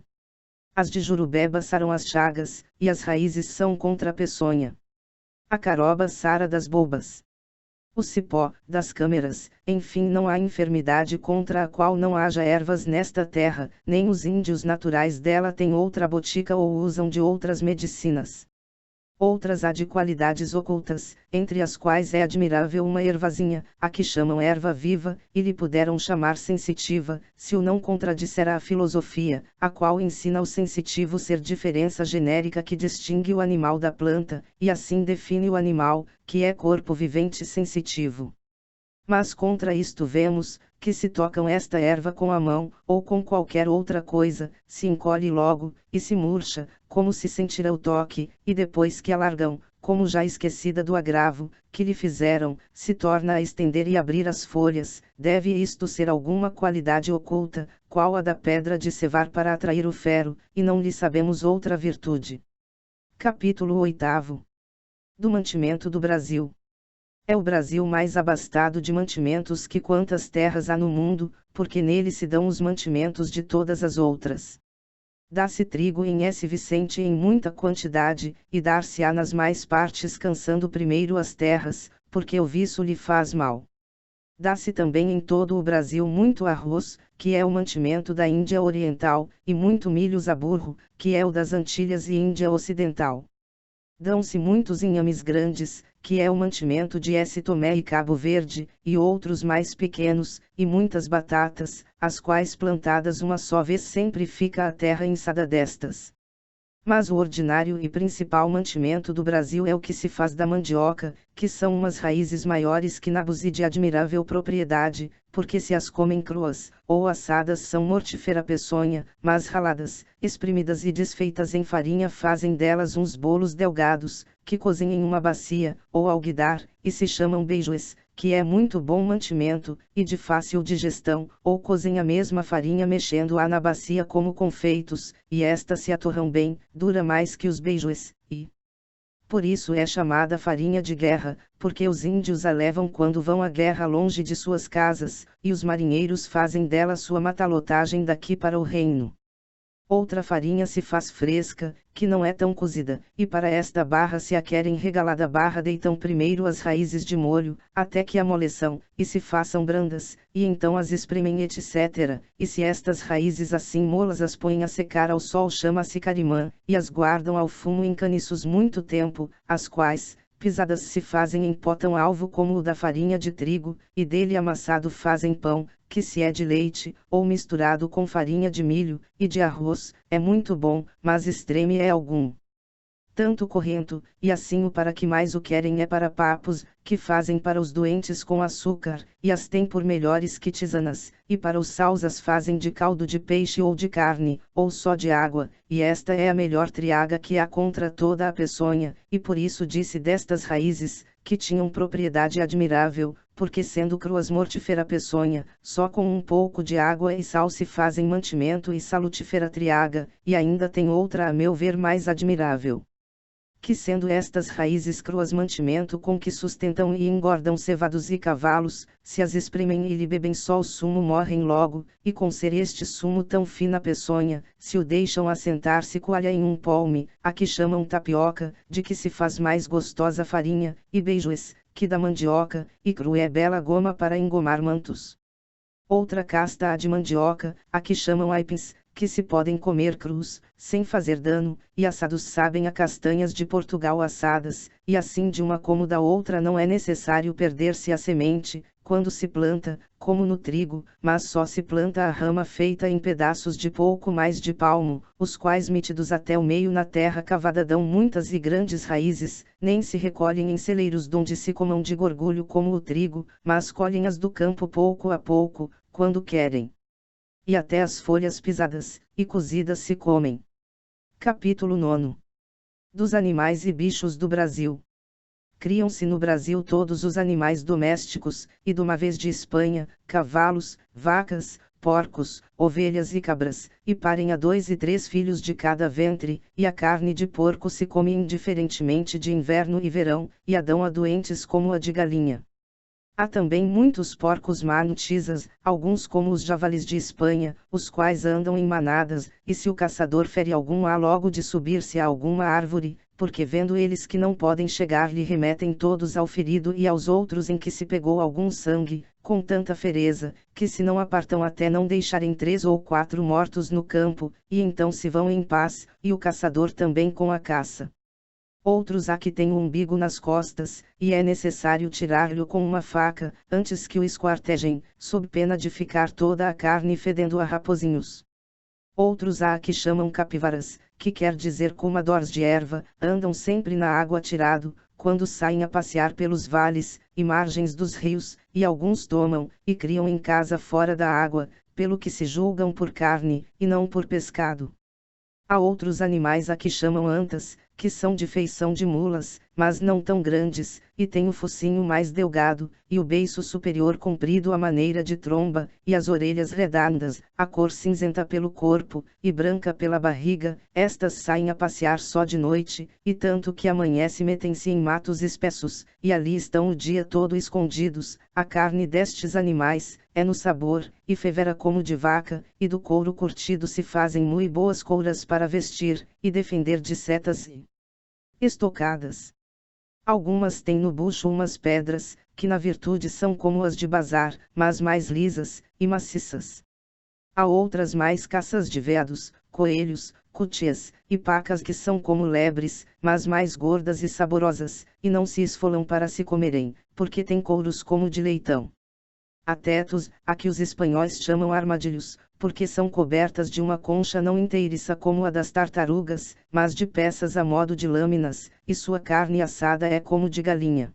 As de Jurubeba saram as chagas, e as raízes são contra a peçonha. A caroba sara das bobas. O cipó, das câmeras, enfim não há enfermidade contra a qual não haja ervas nesta terra, nem os índios naturais dela têm outra botica ou usam de outras medicinas. Outras há de qualidades ocultas, entre as quais é admirável uma ervazinha, a que chamam erva viva, e lhe puderam chamar sensitiva, se o não contradisser a filosofia, a qual ensina ao sensitivo ser diferença genérica que distingue o animal da planta, e assim define o animal, que é corpo vivente sensitivo. Mas contra isto vemos, que se tocam esta erva com a mão, ou com qualquer outra coisa, se encolhe logo, e se murcha, como se sentira o toque, e depois que a largam, como já esquecida do agravo, que lhe fizeram, se torna a estender e abrir as folhas, deve isto ser alguma qualidade oculta, qual a da pedra de cevar para atrair o ferro, e não lhe sabemos outra virtude. Capítulo 8. Do mantimento do Brasil. É o Brasil mais abastado de mantimentos que quantas terras há no mundo, porque nele se dão os mantimentos de todas as outras. Dá-se trigo em S. Vicente em muita quantidade, e dar-se-á nas mais partes cansando primeiro as terras, porque o viço lhe faz mal. Dá-se também em todo o Brasil muito arroz, que é o mantimento da Índia Oriental, e muito milhos a burro, que é o das Antilhas e Índia Ocidental. Dão-se muitos inhames grandes, que é o mantimento de S. Tomé e Cabo Verde, e outros mais pequenos, e muitas batatas, as quais plantadas uma só vez sempre fica a terra inçada destas. Mas o ordinário e principal mantimento do Brasil é o que se faz da mandioca, que são umas raízes maiores que nabos e de admirável propriedade, porque se as comem cruas, ou assadas são mortífera peçonha, mas raladas, espremidas e desfeitas em farinha fazem delas uns bolos delgados, que cozem em uma bacia, ou alguidar, e se chamam beijues, que é muito bom mantimento, e de fácil digestão, ou cozem a mesma farinha mexendo-a na bacia como confeitos, e estas se atorram bem, dura mais que os beijues, e por isso é chamada farinha de guerra, porque os índios a levam quando vão à guerra longe de suas casas, e os marinheiros fazem dela sua matalotagem daqui para o reino. Outra farinha se faz fresca, que não é tão cozida, e para esta barra se a querem regalada barra deitam primeiro as raízes de molho, até que amoleçam, e se façam brandas, e então as espremem etc., e se estas raízes assim molas as põem a secar ao sol chama-se carimã, e as guardam ao fumo em caniços muito tempo, as quais, pisadas se fazem em pó tão alvo como o da farinha de trigo, e dele amassado fazem pão, que se é de leite, ou misturado com farinha de milho, e de arroz, é muito bom, mas extreme é algum. Tanto corrento, e assim o para que mais o querem é para papos, que fazem para os doentes com açúcar, e as têm por melhores que tisanas, e para os saus as fazem de caldo de peixe ou de carne, ou só de água, e esta é a melhor triaga que há contra toda a peçonha, e por isso disse destas raízes, que tinham propriedade admirável, porque sendo cruas mortífera peçonha, só com um pouco de água e sal se fazem mantimento e salutífera triaga, e ainda tem outra a meu ver mais admirável. Que sendo estas raízes cruas mantimento com que sustentam e engordam cevados e cavalos, se as espremem e lhe bebem só o sumo morrem logo, e com ser este sumo tão fina peçonha, se o deixam assentar-se coalha em um polme, a que chamam tapioca, de que se faz mais gostosa farinha, e beijues, que da mandioca, e cru é bela goma para engomar mantos. Outra casta há de mandioca, a que chamam aipins, que se podem comer crus, sem fazer dano, e assados sabem a castanhas de Portugal assadas, e assim de uma como da outra não é necessário perder-se a semente, quando se planta, como no trigo, mas só se planta a rama feita em pedaços de pouco mais de palmo, os quais metidos até o meio na terra cavada dão muitas e grandes raízes, nem se recolhem em celeiros donde se comam de gorgulho como o trigo, mas colhem-as do campo pouco a pouco, quando querem. E até as folhas pisadas, e cozidas se comem. Capítulo 9. Dos animais e bichos do Brasil. Criam-se no Brasil todos os animais domésticos, e de uma vez de Espanha, cavalos, vacas, porcos, ovelhas e cabras, e parem a 2 e 3 filhos de cada ventre, e a carne de porco se come indiferentemente de inverno e verão, e a dão a doentes como a de galinha. Há também muitos porcos mantisas, alguns como os javalis de Espanha, os quais andam em manadas, e se o caçador fere algum há logo de subir-se a alguma árvore, porque vendo eles que não podem chegar lhe remetem todos ao ferido e aos outros em que se pegou algum sangue, com tanta fereza, que se não apartam até não deixarem 3 ou 4 mortos no campo, e então se vão em paz, e o caçador também com a caça. Outros há que têm o umbigo nas costas, e é necessário tirar-lhe com uma faca, antes que o esquartejem, sob pena de ficar toda a carne fedendo a raposinhos. Outros há que chamam capivaras, que quer dizer comadores de erva, andam sempre na água tirado, quando saem a passear pelos vales e margens dos rios, e alguns tomam, e criam em casa fora da água, pelo que se julgam por carne, e não por pescado. Há outros animais a que chamam antas, que são de feição de mulas, mas não tão grandes, e têm o focinho mais delgado, e o beiço superior comprido à maneira de tromba, e as orelhas redondas, a cor cinzenta pelo corpo, e branca pela barriga. Estas saem a passear só de noite, e tanto que amanhece metem-se em matos espessos, e ali estão o dia todo escondidos. A carne destes animais é no sabor, e fevera como de vaca, e do couro curtido se fazem mui boas couras para vestir, e defender de setas e estocadas. Algumas têm no bucho umas pedras, que na virtude são como as de bazar, mas mais lisas e maciças. Há outras mais caças de veados, coelhos, cutias, e pacas que são como lebres, mas mais gordas e saborosas, e não se esfolam para se comerem, porque têm couros como de leitão. Há tetos, a que os espanhóis chamam armadilhos, porque são cobertas de uma concha não inteiriça como a das tartarugas, mas de peças a modo de lâminas, e sua carne assada é como de galinha.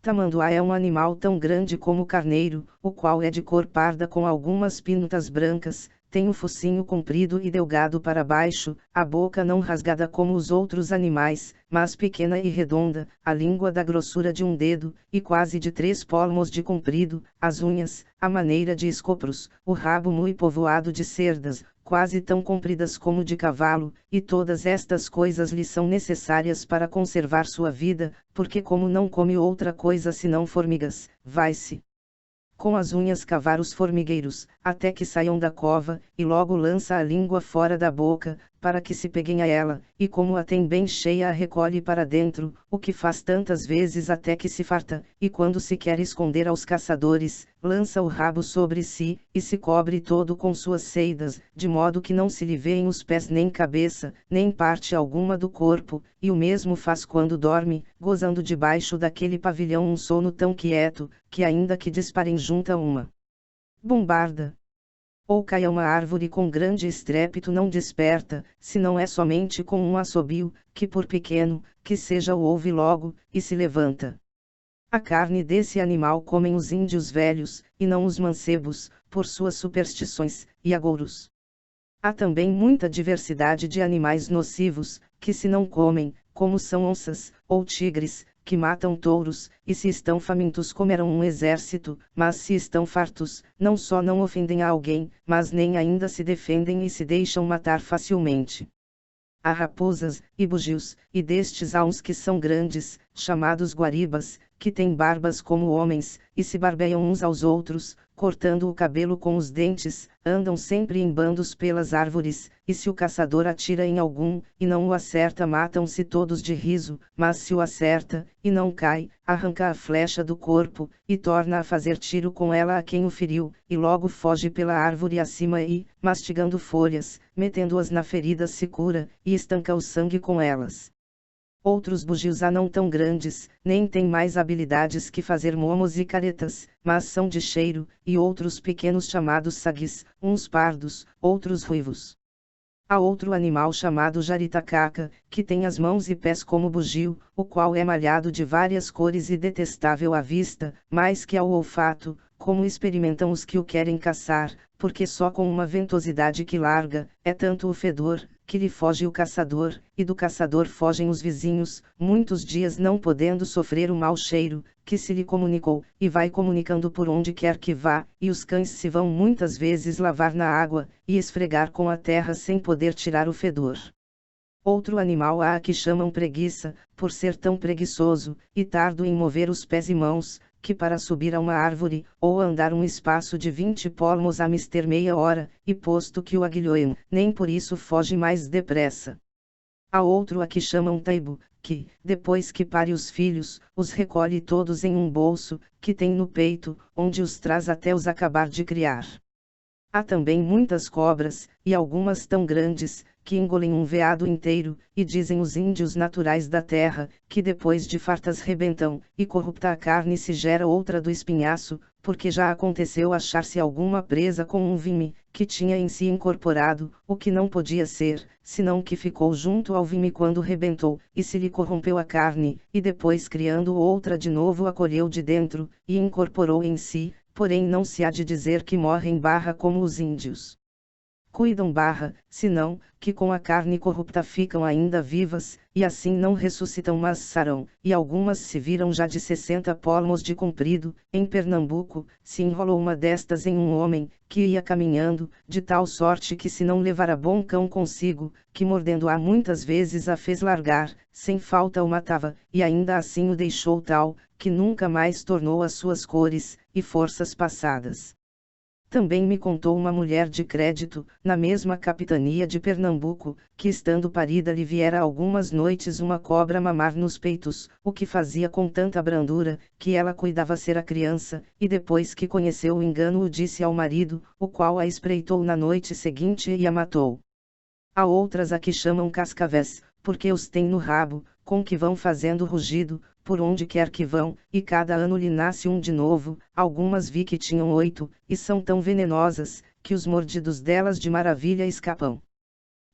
Tamanduá é um animal tão grande como o carneiro, o qual é de cor parda com algumas pintas brancas, tem o focinho comprido e delgado para baixo, a boca não rasgada como os outros animais, mas pequena e redonda, a língua da grossura de um dedo, e quase de 3 palmos de comprido, as unhas, à maneira de escopros, o rabo muito povoado de cerdas, quase tão compridas como de cavalo, e todas estas coisas lhe são necessárias para conservar sua vida, porque como não come outra coisa senão formigas, vai-se com as unhas cavar os formigueiros, até que saiam da cova, e logo lança a língua fora da boca, para que se peguem a ela, e como a tem bem cheia a recolhe para dentro, o que faz tantas vezes até que se farta, e quando se quer esconder aos caçadores, lança o rabo sobre si, e se cobre todo com suas seidas, de modo que não se lhe vêem os pés nem cabeça, nem parte alguma do corpo, e o mesmo faz quando dorme, gozando debaixo daquele pavilhão um sono tão quieto, que ainda que disparem junta uma bombarda, ou caia uma árvore com grande estrépito não desperta, se não é somente com um assobio, que por pequeno que seja o ouve logo, e se levanta. A carne desse animal comem os índios velhos, e não os mancebos, por suas superstições, e agouros. Há também muita diversidade de animais nocivos, que se não comem, como são onças, ou tigres, que matam touros, e se estão famintos comerão um exército, mas se estão fartos, não só não ofendem a alguém, mas nem ainda se defendem e se deixam matar facilmente. Há raposas, e bugios, e destes há uns que são grandes, chamados guaribas, que têm barbas como homens, e se barbeiam uns aos outros, cortando o cabelo com os dentes, andam sempre em bandos pelas árvores, e se o caçador atira em algum, e não o acerta matam-se todos de riso, mas se o acerta, e não cai, arranca a flecha do corpo, e torna a fazer tiro com ela a quem o feriu, e logo foge pela árvore acima e, mastigando folhas, metendo-as na ferida se cura, e estanca o sangue com elas. Outros bugios há não tão grandes, nem têm mais habilidades que fazer momos e caretas, mas são de cheiro, e outros pequenos chamados saguis, uns pardos, outros ruivos. Há outro animal chamado jaritacaca, que tem as mãos e pés como bugio, o qual é malhado de várias cores e detestável à vista, mais que ao olfato, como experimentam os que o querem caçar, porque só com uma ventosidade que larga, é tanto o fedor, que lhe foge o caçador, e do caçador fogem os vizinhos, muitos dias não podendo sofrer o mau cheiro, que se lhe comunicou, e vai comunicando por onde quer que vá, e os cães se vão muitas vezes lavar na água, e esfregar com a terra sem poder tirar o fedor. Outro animal há que chamam preguiça, por ser tão preguiçoso, e tardo em mover os pés e mãos, que para subir a uma árvore, ou andar um espaço de 20 palmos a mister meia hora, e posto que o aguilhoem, nem por isso foge mais depressa. Há outro a que chamam taibo, que, depois que pare os filhos, os recolhe todos em um bolso, que tem no peito, onde os traz até os acabar de criar. Há também muitas cobras, e algumas tão grandes, que engolem um veado inteiro, e dizem os índios naturais da terra, que depois de fartas rebentam, e corrupta a carne se gera outra do espinhaço, porque já aconteceu achar-se alguma presa com um vime, que tinha em si incorporado, o que não podia ser, senão que ficou junto ao vime quando rebentou, e se lhe corrompeu a carne, e depois criando outra de novo acolheu de dentro, e incorporou em si, porém não se há de dizer que morrem como os índios cuidam senão, que com a carne corrupta ficam ainda vivas, e assim não ressuscitam mas sarão, e algumas se viram já de 60 palmos de comprido. Em Pernambuco, se enrolou uma destas em um homem, que ia caminhando, de tal sorte que se não levara bom cão consigo, que mordendo-a muitas vezes a fez largar, sem falta o matava, e ainda assim o deixou tal, que nunca mais tornou às suas cores, e forças passadas. Também me contou uma mulher de crédito, na mesma capitania de Pernambuco, que estando parida lhe viera algumas noites uma cobra mamar nos peitos, o que fazia com tanta brandura, que ela cuidava ser a criança, e depois que conheceu o engano o disse ao marido, o qual a espreitou na noite seguinte e a matou. Há outras a que chamam cascavéis, porque os têm no rabo, com que vão fazendo rugido, por onde quer que vão, e cada ano lhe nasce um de novo. Algumas vi que tinham 8, e são tão venenosas, que os mordidos delas de maravilha escapam.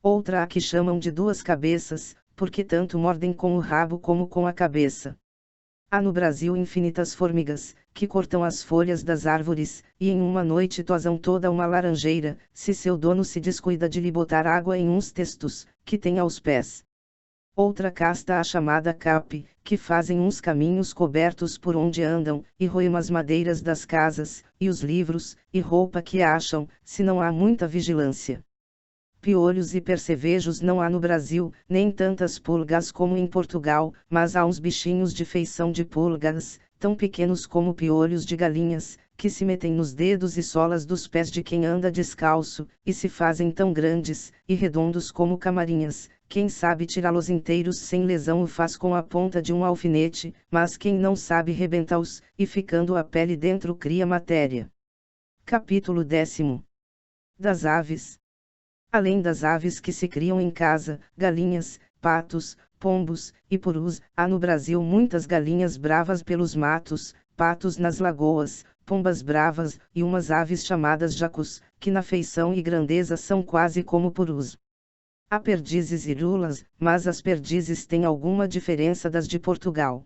Outra a que chamam de 2 cabeças, porque tanto mordem com o rabo como com a cabeça. Há no Brasil infinitas formigas, que cortam as folhas das árvores, e em uma noite tosam toda uma laranjeira, se seu dono se descuida de lhe botar água em uns testos, que tem aos pés. Outra casta a chamada cape, que fazem uns caminhos cobertos por onde andam, e roem as madeiras das casas, e os livros, e roupa que acham, se não há muita vigilância. Piolhos e percevejos não há no Brasil, nem tantas pulgas como em Portugal, mas há uns bichinhos de feição de pulgas, tão pequenos como piolhos de galinhas, que se metem nos dedos e solas dos pés de quem anda descalço, e se fazem tão grandes, e redondos como camarinhas. Quem sabe tirá-los inteiros sem lesão o faz com a ponta de um alfinete, mas quem não sabe rebenta-os, e ficando a pele dentro cria matéria. Capítulo 10. Das aves. Além das aves que se criam em casa, galinhas, patos, pombos, e purus, há no Brasil muitas galinhas bravas pelos matos, patos nas lagoas, pombas bravas, e umas aves chamadas jacus, que na feição e grandeza são quase como purus. Há perdizes e lulas, mas as perdizes têm alguma diferença das de Portugal.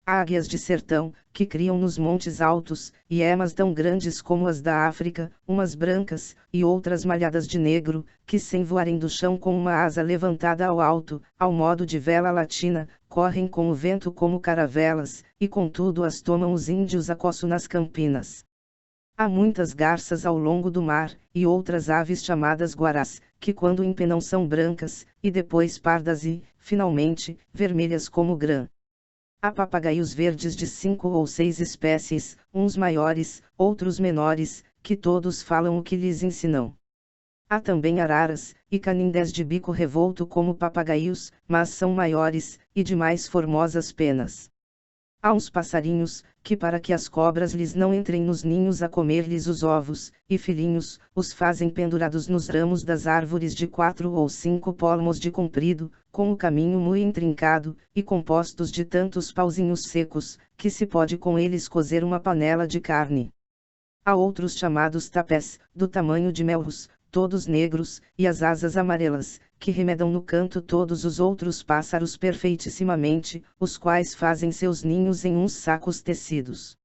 Águias de sertão, que criam nos montes altos, e emas tão grandes como as da África, umas brancas, e outras malhadas de negro, que sem voarem do chão com uma asa levantada ao alto, ao modo de vela latina, correm com o vento como caravelas, e contudo as tomam os índios a coço nas campinas. Há muitas garças ao longo do mar, e outras aves chamadas guarás, que quando empenam são brancas, e depois pardas e, finalmente, vermelhas como grã. Há papagaios verdes de 5 ou 6 espécies, uns maiores, outros menores, que todos falam o que lhes ensinam. Há também araras, e canindés de bico revolto como papagaios, mas são maiores, e de mais formosas penas. Há uns passarinhos, que para que as cobras lhes não entrem nos ninhos a comer-lhes os ovos, e filhinhos, os fazem pendurados nos ramos das árvores de 4 ou 5 palmos de comprido, com o caminho muito intrincado, e compostos de tantos pauzinhos secos, que se pode com eles cozer uma panela de carne. Há outros chamados tapés, do tamanho de melros, todos negros, e as asas amarelas, que remedam no canto todos os outros pássaros perfeitissimamente, os quais fazem seus ninhos em uns sacos tecidos.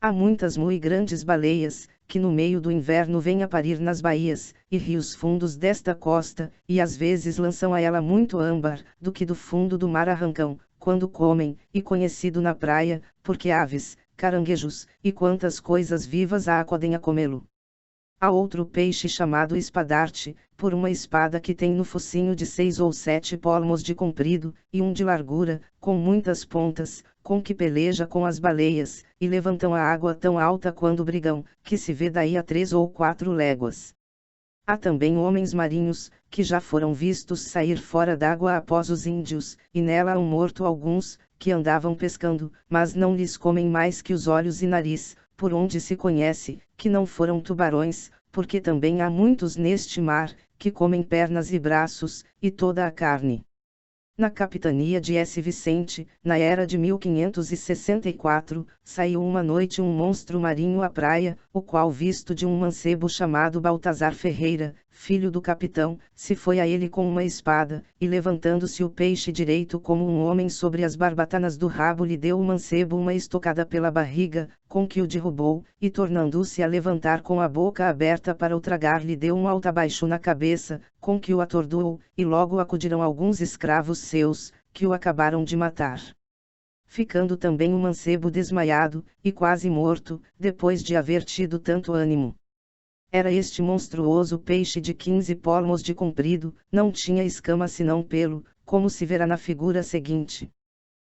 Há muitas muito grandes baleias, que no meio do inverno vêm a parir nas baías, e rios fundos desta costa, e às vezes lançam a ela muito âmbar, do que do fundo do mar arrancam, quando comem, e conhecido na praia, porque aves, caranguejos, e quantas coisas vivas há acodem a comê-lo. Há outro peixe chamado espadarte, por uma espada que tem no focinho de 6 ou 7 palmos de comprido, e um de largura, com muitas pontas, com que peleja com as baleias, e levantam a água tão alta quando brigam, que se vê daí a 3 ou 4 léguas. Há também homens marinhos, que já foram vistos sair fora d'água após os índios, e nela hão morto alguns, que andavam pescando, mas não lhes comem mais que os olhos e nariz, por onde se conhece, que não foram tubarões, porque também há muitos neste mar, que comem pernas e braços, e toda a carne. Na capitania de S. Vicente, na era de 1564, saiu uma noite um monstro marinho à praia, o qual visto de um mancebo chamado Baltazar Ferreira, filho do capitão, se foi a ele com uma espada, e levantando-se o peixe direito como um homem sobre as barbatanas do rabo lhe deu o mancebo uma estocada pela barriga, com que o derrubou, e tornando-se a levantar com a boca aberta para o tragar lhe deu um altabaixo na cabeça, com que o atordoou, e logo acudiram alguns escravos seus, que o acabaram de matar. Ficando também o mancebo desmaiado, e quase morto, depois de haver tido tanto ânimo. Era este monstruoso peixe de 15 palmos de comprido, não tinha escama senão pelo, como se verá na figura seguinte.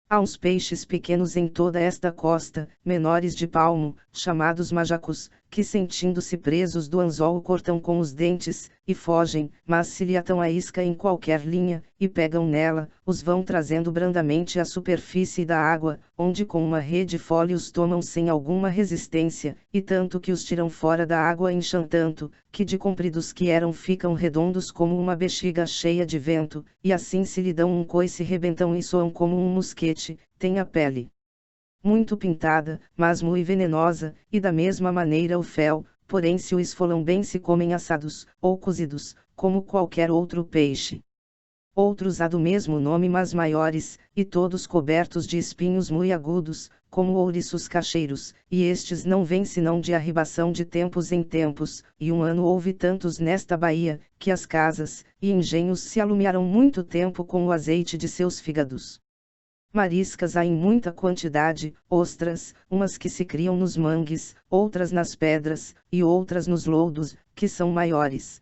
Há uns peixes pequenos em toda esta costa, menores de palmo, chamados majacos, que sentindo-se presos do anzol cortam com os dentes, e fogem, mas se lhe atam a isca em qualquer linha, e pegam nela, os vão trazendo brandamente à superfície da água, onde com uma rede fole os tomam sem alguma resistência, e tanto que os tiram fora da água incham tanto, que de compridos que eram ficam redondos como uma bexiga cheia de vento, e assim se lhe dão um coice rebentam e soam como um mosquete, tem a pele muito pintada, mas muito venenosa, e da mesma maneira o fel, porém se o esfolam bem se comem assados, ou cozidos, como qualquer outro peixe. Outros há do mesmo nome mas maiores, e todos cobertos de espinhos muito agudos, como ouriços cacheiros, e estes não vêm senão de arribação de tempos em tempos, e um ano houve tantos nesta baía, que as casas e engenhos se alumiaram muito tempo com o azeite de seus fígados. Mariscas há em muita quantidade, ostras, umas que se criam nos mangues, outras nas pedras, e outras nos lodos, que são maiores.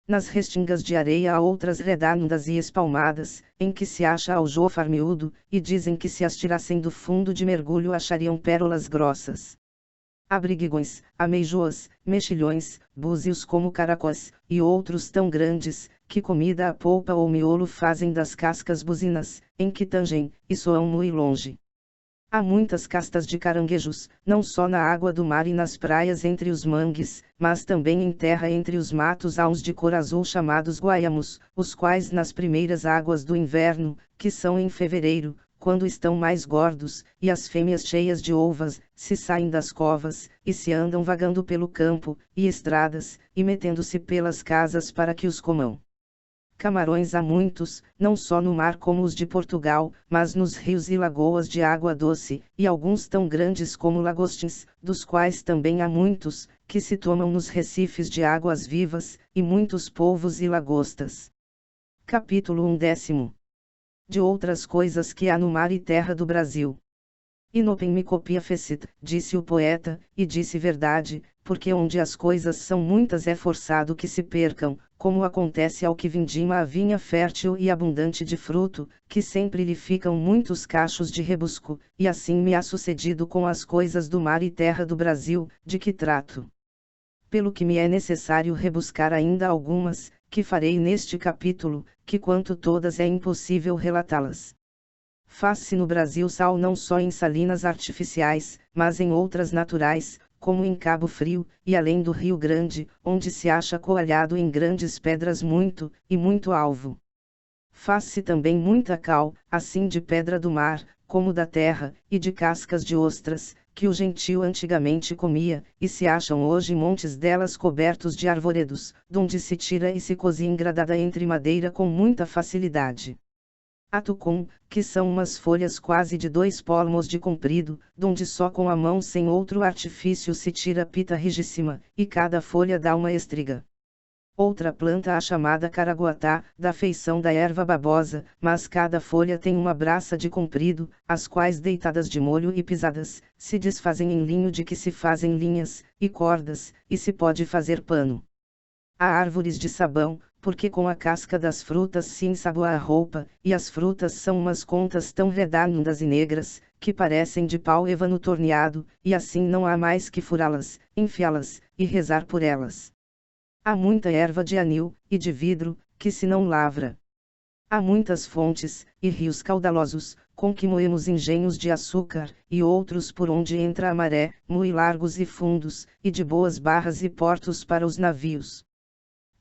Nas restingas de areia há outras redondas e espalmadas, em que se acha aljofar miúdo, e dizem que se as tirassem do fundo de mergulho achariam pérolas grossas. Há briguigões, ameijoas, mexilhões, búzios como caracóis, e outros tão grandes, que comida a polpa ou miolo fazem das cascas buzinas, em que tangem, e soam muito longe. Há muitas castas de caranguejos, não só na água do mar e nas praias entre os mangues, mas também em terra entre os matos há uns de cor azul chamados guaiamos, os quais nas primeiras águas do inverno, que são em fevereiro, quando estão mais gordos, e as fêmeas cheias de ovas, se saem das covas, e se andam vagando pelo campo, e estradas, e metendo-se pelas casas para que os comam. Camarões há muitos, não só no mar como os de Portugal, mas nos rios e lagoas de água doce, e alguns tão grandes como lagostins, dos quais também há muitos, que se tomam nos recifes de águas vivas, e muitos polvos e lagostas. Capítulo 11. De outras coisas que há no mar e terra do Brasil. Inopem me copia fecit, disse o poeta, e disse verdade, porque onde as coisas são muitas é forçado que se percam, como acontece ao que vindima a vinha fértil e abundante de fruto, que sempre lhe ficam muitos cachos de rebusco, e assim me há sucedido com as coisas do mar e terra do Brasil, de que trato. Pelo que me é necessário rebuscar ainda algumas, que farei neste capítulo, que quanto todas é impossível relatá-las. Faz-se no Brasil sal não só em salinas artificiais, mas em outras naturais, como em Cabo Frio, e além do Rio Grande, onde se acha coalhado em grandes pedras muito, e muito alvo. Faz-se também muita cal, assim de pedra do mar, como da terra, e de cascas de ostras, que o gentio antigamente comia, e se acham hoje montes delas cobertos de arvoredos, donde se tira e se cozinha engradada entre madeira com muita facilidade. A tucum, que são umas folhas quase de 2 palmos de comprido, donde só com a mão sem outro artifício se tira pita rigíssima, e cada folha dá uma estriga. Outra planta a chamada caraguatá, da feição da erva babosa, mas cada folha tem uma braça de comprido, as quais deitadas de molho e pisadas, se desfazem em linho de que se fazem linhas, e cordas, e se pode fazer pano. Há árvores de sabão, porque com a casca das frutas se ensaboa a roupa, e as frutas são umas contas tão redondas e negras, que parecem de pau ébano torneado, e assim não há mais que furá-las, enfiá-las, e rezar por elas. Há muita erva de anil, e de vidro, que se não lavra. Há muitas fontes, e rios caudalosos, com que moemos engenhos de açúcar, e outros por onde entra a maré, muito largos e fundos, e de boas barras e portos para os navios.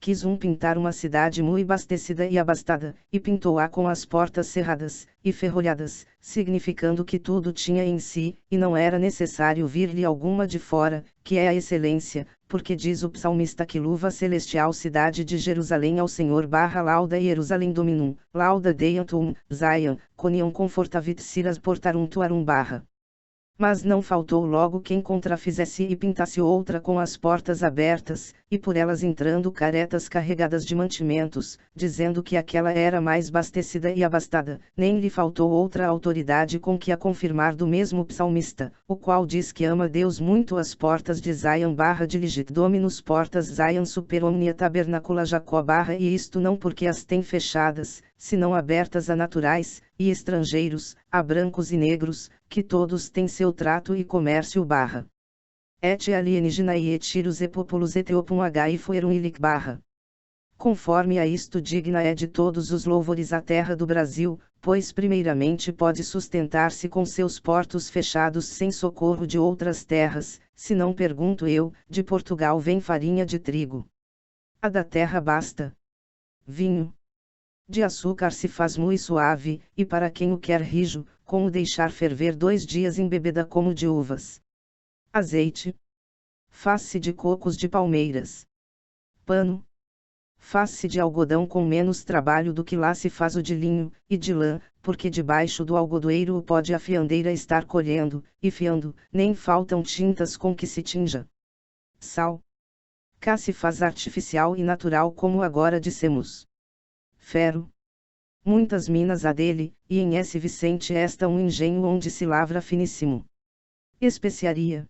Quis pintar uma cidade muito abastecida e abastada, e pintou-a com as portas cerradas, e ferrolhadas, significando que tudo tinha em si, e não era necessário vir-lhe alguma de fora, que é a excelência, porque diz o psalmista que louva a celestial cidade de Jerusalém ao Senhor lauda Jerusalém dominum, lauda deiantum, Zion, coniam confortavit siras portarum tuarum . Mas não faltou logo quem contrafizesse e pintasse outra com as portas abertas, e por elas entrando caretas carregadas de mantimentos, dizendo que aquela era mais abastecida e abastada, nem lhe faltou outra autoridade com que a confirmar do mesmo psalmista, o qual diz que ama Deus muito as portas de Zion diligit Dominus portas Zion super omnia tabernacula Jacó e isto não porque as tem fechadas, senão abertas a naturais, e estrangeiros, a brancos e negros, que todos têm seu trato e comércio . Et alienígena e etiros e populus etiopum e foerum ilic . Conforme a isto digna é de todos os louvores a terra do Brasil, pois primeiramente pode sustentar-se com seus portos fechados sem socorro de outras terras, se não pergunto eu, de Portugal vem farinha de trigo. A da terra basta vinho. De açúcar se faz muito suave, e para quem o quer rijo, como deixar ferver 2 dias embebeda como de uvas. Azeite. Faz-se de cocos de palmeiras. Pano. Faz-se de algodão com menos trabalho do que lá se faz o de linho, e de lã, porque debaixo do algodoeiro o pode a fiandeira estar colhendo, e fiando, nem faltam tintas com que se tinja. Sal. Cá se faz artificial e natural como agora dissemos. Ferro. Muitas minas há dele, e em S. Vicente está um engenho onde se lavra finíssimo. Especiaria.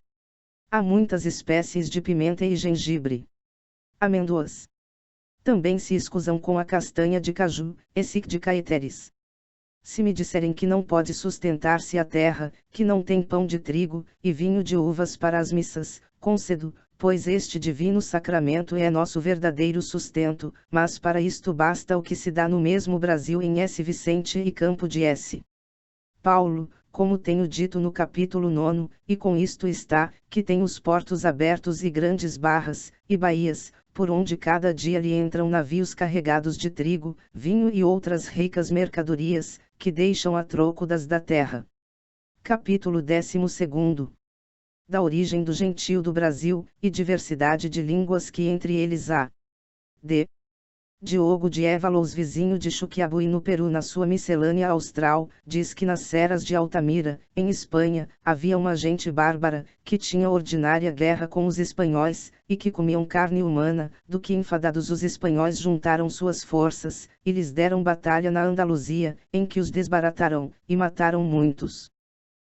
Há muitas espécies de pimenta e gengibre. Amêndoas. Também se escusam com a castanha de caju, e sic de caeteres. Se me disserem que não pode sustentar-se a terra, que não tem pão de trigo, e vinho de uvas para as missas, concedo, pois este divino sacramento é nosso verdadeiro sustento, mas para isto basta o que se dá no mesmo Brasil em S. Vicente e Campo de S. Paulo, como tenho dito no capítulo 9, e com isto está, que tem os portos abertos e grandes barras, e baías, por onde cada dia lhe entram navios carregados de trigo, vinho e outras ricas mercadorias, que deixam a troco das da terra. Capítulo 12. Da origem do gentio do Brasil, e diversidade de línguas que entre eles há. D. Diogo de Évalos, vizinho de Chuquiabuí no Peru, na sua miscelânea austral, diz que nas serras de Altamira, em Espanha, havia uma gente bárbara, que tinha ordinária guerra com os espanhóis, e que comiam carne humana, do que enfadados os espanhóis juntaram suas forças, e lhes deram batalha na Andaluzia, em que os desbarataram, e mataram muitos.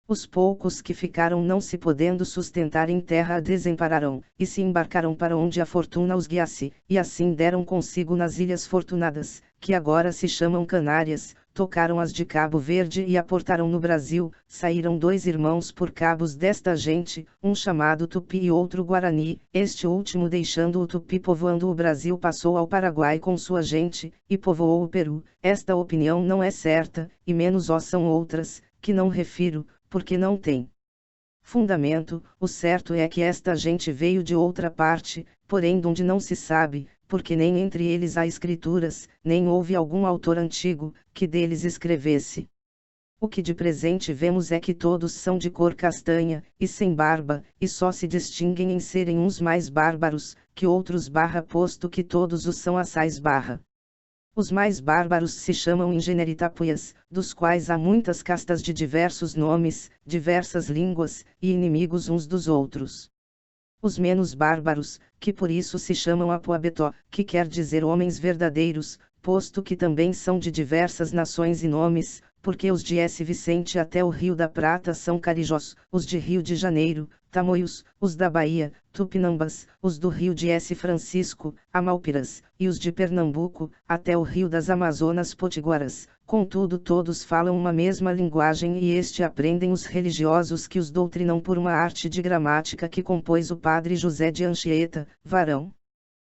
Os poucos que ficaram não se podendo sustentar em terra a desampararam, e se embarcaram para onde a fortuna os guiasse, e assim deram consigo nas Ilhas Fortunadas, que agora se chamam Canárias, tocaram as de Cabo Verde e aportaram no Brasil. Saíram 2 irmãos por cabos desta gente, um chamado Tupi e outro Guarani, este último deixando o Tupi povoando o Brasil passou ao Paraguai com sua gente, e povoou o Peru. Esta opinião não é certa, e menos são outras, que não refiro, porque não tem fundamento. O certo é que esta gente veio de outra parte, porém donde não se sabe, porque nem entre eles há escrituras, nem houve algum autor antigo, que deles escrevesse. O que de presente vemos é que todos são de cor castanha, e sem barba, e só se distinguem em serem uns mais bárbaros, que outros posto que todos os são assais . Os mais bárbaros se chamam ingeneritapuias, dos quais há muitas castas de diversos nomes, diversas línguas, e inimigos uns dos outros. Os menos bárbaros, que por isso se chamam apuabetó, que quer dizer homens verdadeiros, posto que também são de diversas nações e nomes, porque os de S. Vicente até o Rio da Prata são carijós, os de Rio de Janeiro, tamoios, os da Bahia, tupinambas, os do Rio de S. Francisco, amalpiras, e os de Pernambuco, até o Rio das Amazonas potiguaras, Contudo todos falam uma mesma linguagem e este aprendem os religiosos que os doutrinam por uma arte de gramática que compôs o padre José de Anchieta, varão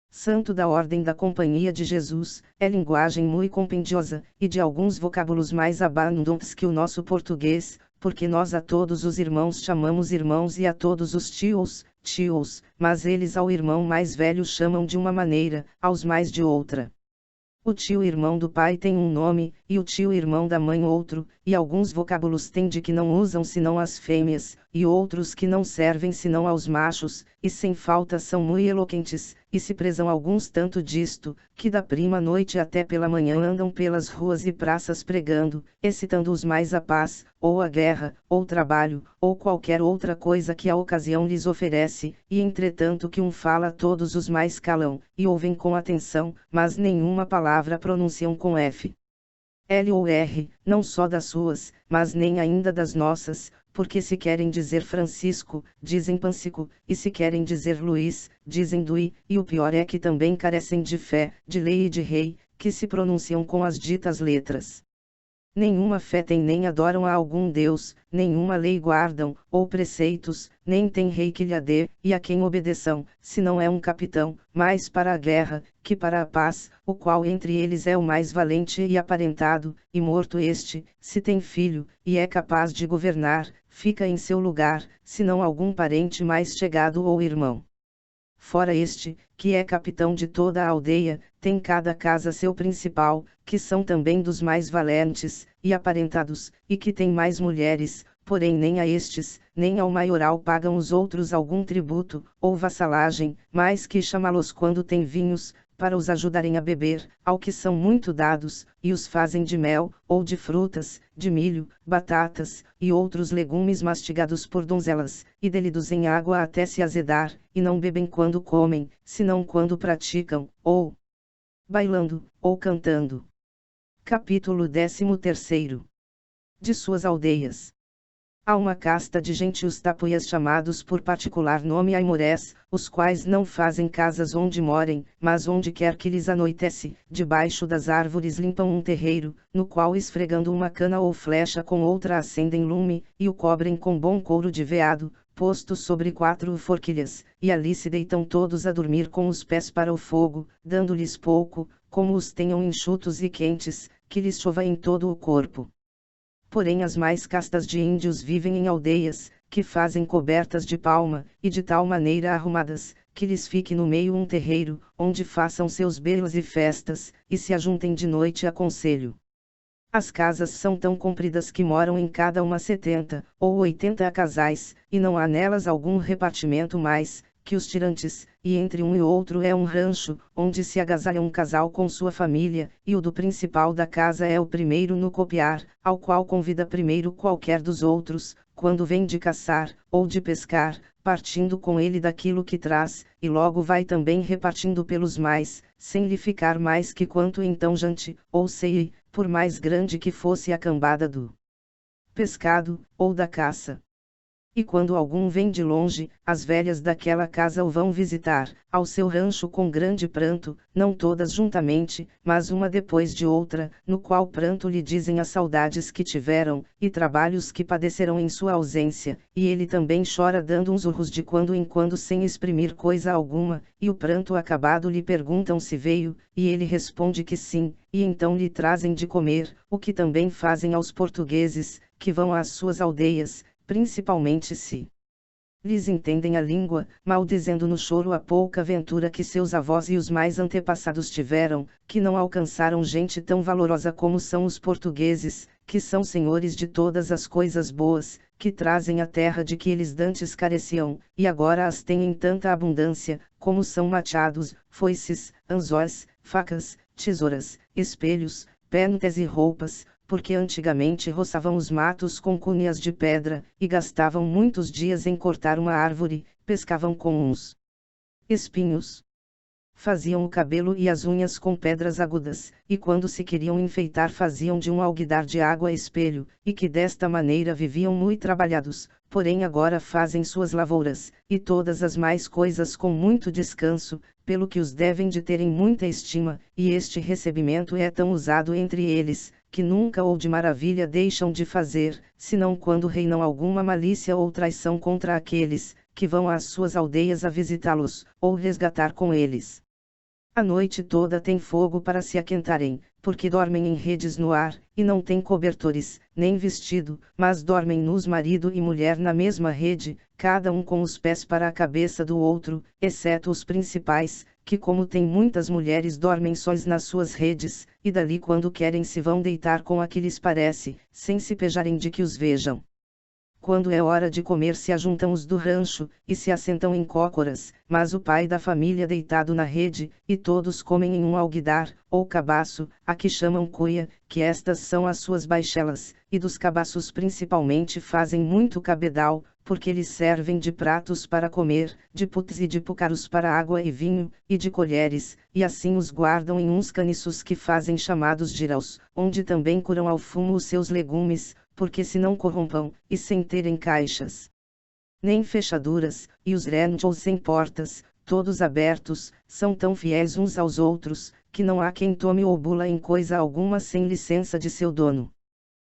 santo da Ordem da Companhia de Jesus, é linguagem muito compendiosa, e de alguns vocábulos mais abundantes que o nosso português, porque nós a todos os irmãos chamamos irmãos e a todos os tios, tios, mas eles ao irmão mais velho chamam de uma maneira, aos mais de outra. O tio irmão do pai tem um nome, e o tio irmão da mãe outro, e alguns vocábulos têm de que não usam senão as fêmeas, e outros que não servem senão aos machos, e sem falta são muito eloquentes, e se prezam alguns tanto disto, que da prima noite até pela manhã andam pelas ruas e praças pregando, excitando os mais à paz, ou à guerra, ou trabalho, ou qualquer outra coisa que a ocasião lhes oferece, e entretanto que um fala todos os mais calam, e ouvem com atenção, mas nenhuma palavra pronunciam com F. L ou R, não só das suas, mas nem ainda das nossas, porque se querem dizer Francisco, dizem Pancico, e se querem dizer Luís, dizem Dui, e o pior é que também carecem de fé, de lei e de rei, que se pronunciam com as ditas letras. Nenhuma fé tem nem adoram a algum Deus, nenhuma lei guardam, ou preceitos, nem tem rei que lhe dê, e a quem obedeçam, se não é um capitão, mais para a guerra, que para a paz, o qual entre eles é o mais valente e aparentado, e morto este, se tem filho, e é capaz de governar, fica em seu lugar, se não algum parente mais chegado ou irmão. Fora este, que é capitão de toda a aldeia, tem cada casa seu principal, que são também dos mais valentes, e aparentados, e que tem mais mulheres, porém nem a estes, nem ao maioral pagam os outros algum tributo, ou vassalagem, mais que chamá-los quando tem vinhos, para os ajudarem a beber, ao que são muito dados, e os fazem de mel, ou de frutas, de milho, batatas, e outros legumes mastigados por donzelas, e delidos em água até se azedar, e não bebem quando comem, senão quando praticam, ou bailando, ou cantando. Capítulo 13. De suas aldeias. Há uma casta de gente os tapuias chamados por particular nome aimorés, os quais não fazem casas onde morem, mas onde quer que lhes anoitece, debaixo das árvores limpam um terreiro, no qual esfregando uma cana ou flecha com outra acendem lume, e o cobrem com bom couro de veado, posto sobre 4 forquilhas, e ali se deitam todos a dormir com os pés para o fogo, dando-lhes pouco, como os tenham enxutos e quentes, que lhes chova em todo o corpo. Porém as mais castas de índios vivem em aldeias, que fazem cobertas de palma, e de tal maneira arrumadas, que lhes fique no meio um terreiro, onde façam seus belos e festas, e se ajuntem de noite a conselho. As casas são tão compridas que moram em cada uma 70, ou 80 casais, e não há nelas algum repartimento mais, que os tirantes, e entre um e outro é um rancho, onde se agasalha um casal com sua família, e o do principal da casa é o primeiro no copiar, ao qual convida primeiro qualquer dos outros, quando vem de caçar, ou de pescar, partindo com ele daquilo que traz, e logo vai também repartindo pelos mais, sem lhe ficar mais que quanto então jante, ou sei, por mais grande que fosse a cambada do pescado, ou da caça. E quando algum vem de longe, as velhas daquela casa o vão visitar, ao seu rancho com grande pranto, não todas juntamente, mas uma depois de outra, no qual pranto lhe dizem as saudades que tiveram, e trabalhos que padecerão em sua ausência, e ele também chora dando uns urros de quando em quando sem exprimir coisa alguma, e o pranto acabado lhe perguntam se veio, e ele responde que sim, e então lhe trazem de comer, o que também fazem aos portugueses, que vão às suas aldeias, principalmente se lhes entendem a língua, maldizendo no choro a pouca ventura que seus avós e os mais antepassados tiveram, que não alcançaram gente tão valorosa como são os portugueses, que são senhores de todas as coisas boas, que trazem a terra de que eles dantes careciam, e agora as têm em tanta abundância, como são machados, foices, anzóis, facas, tesouras, espelhos, pentes e roupas, porque antigamente roçavam os matos com cunhas de pedra, e gastavam muitos dias em cortar uma árvore, pescavam com uns espinhos. Faziam o cabelo e as unhas com pedras agudas, e quando se queriam enfeitar faziam de um alguidar de água espelho, e que desta maneira viviam muito trabalhados, porém agora fazem suas lavouras, e todas as mais coisas com muito descanso, pelo que os devem de terem muita estima, e este recebimento é tão usado entre eles, que nunca ou de maravilha deixam de fazer, senão quando reinam alguma malícia ou traição contra aqueles, que vão às suas aldeias a visitá-los, ou resgatar com eles. A noite toda tem fogo para se aquentarem, porque dormem em redes no ar, e não têm cobertores, nem vestido, mas dormem nus marido e mulher na mesma rede, cada um com os pés para a cabeça do outro, exceto os principais, que como têm muitas mulheres dormem sós nas suas redes, e dali quando querem se vão deitar com a que lhes parece, sem se pejarem de que os vejam. Quando é hora de comer se ajuntam os do rancho, e se assentam em cócoras, mas o pai da família deitado na rede, e todos comem em um alguidar, ou cabaço, a que chamam cuia, que estas são as suas baixelas, e dos cabaços principalmente fazem muito cabedal, porque lhes servem de pratos para comer, de puts e de pucaros para água e vinho, e de colheres, e assim os guardam em uns caniços que fazem chamados jiraus, onde também curam ao fumo os seus legumes, porque se não corrompam, e sem terem caixas, nem fechaduras, e os rentos sem portas, todos abertos, são tão fiéis uns aos outros, que não há quem tome ou bula em coisa alguma sem licença de seu dono.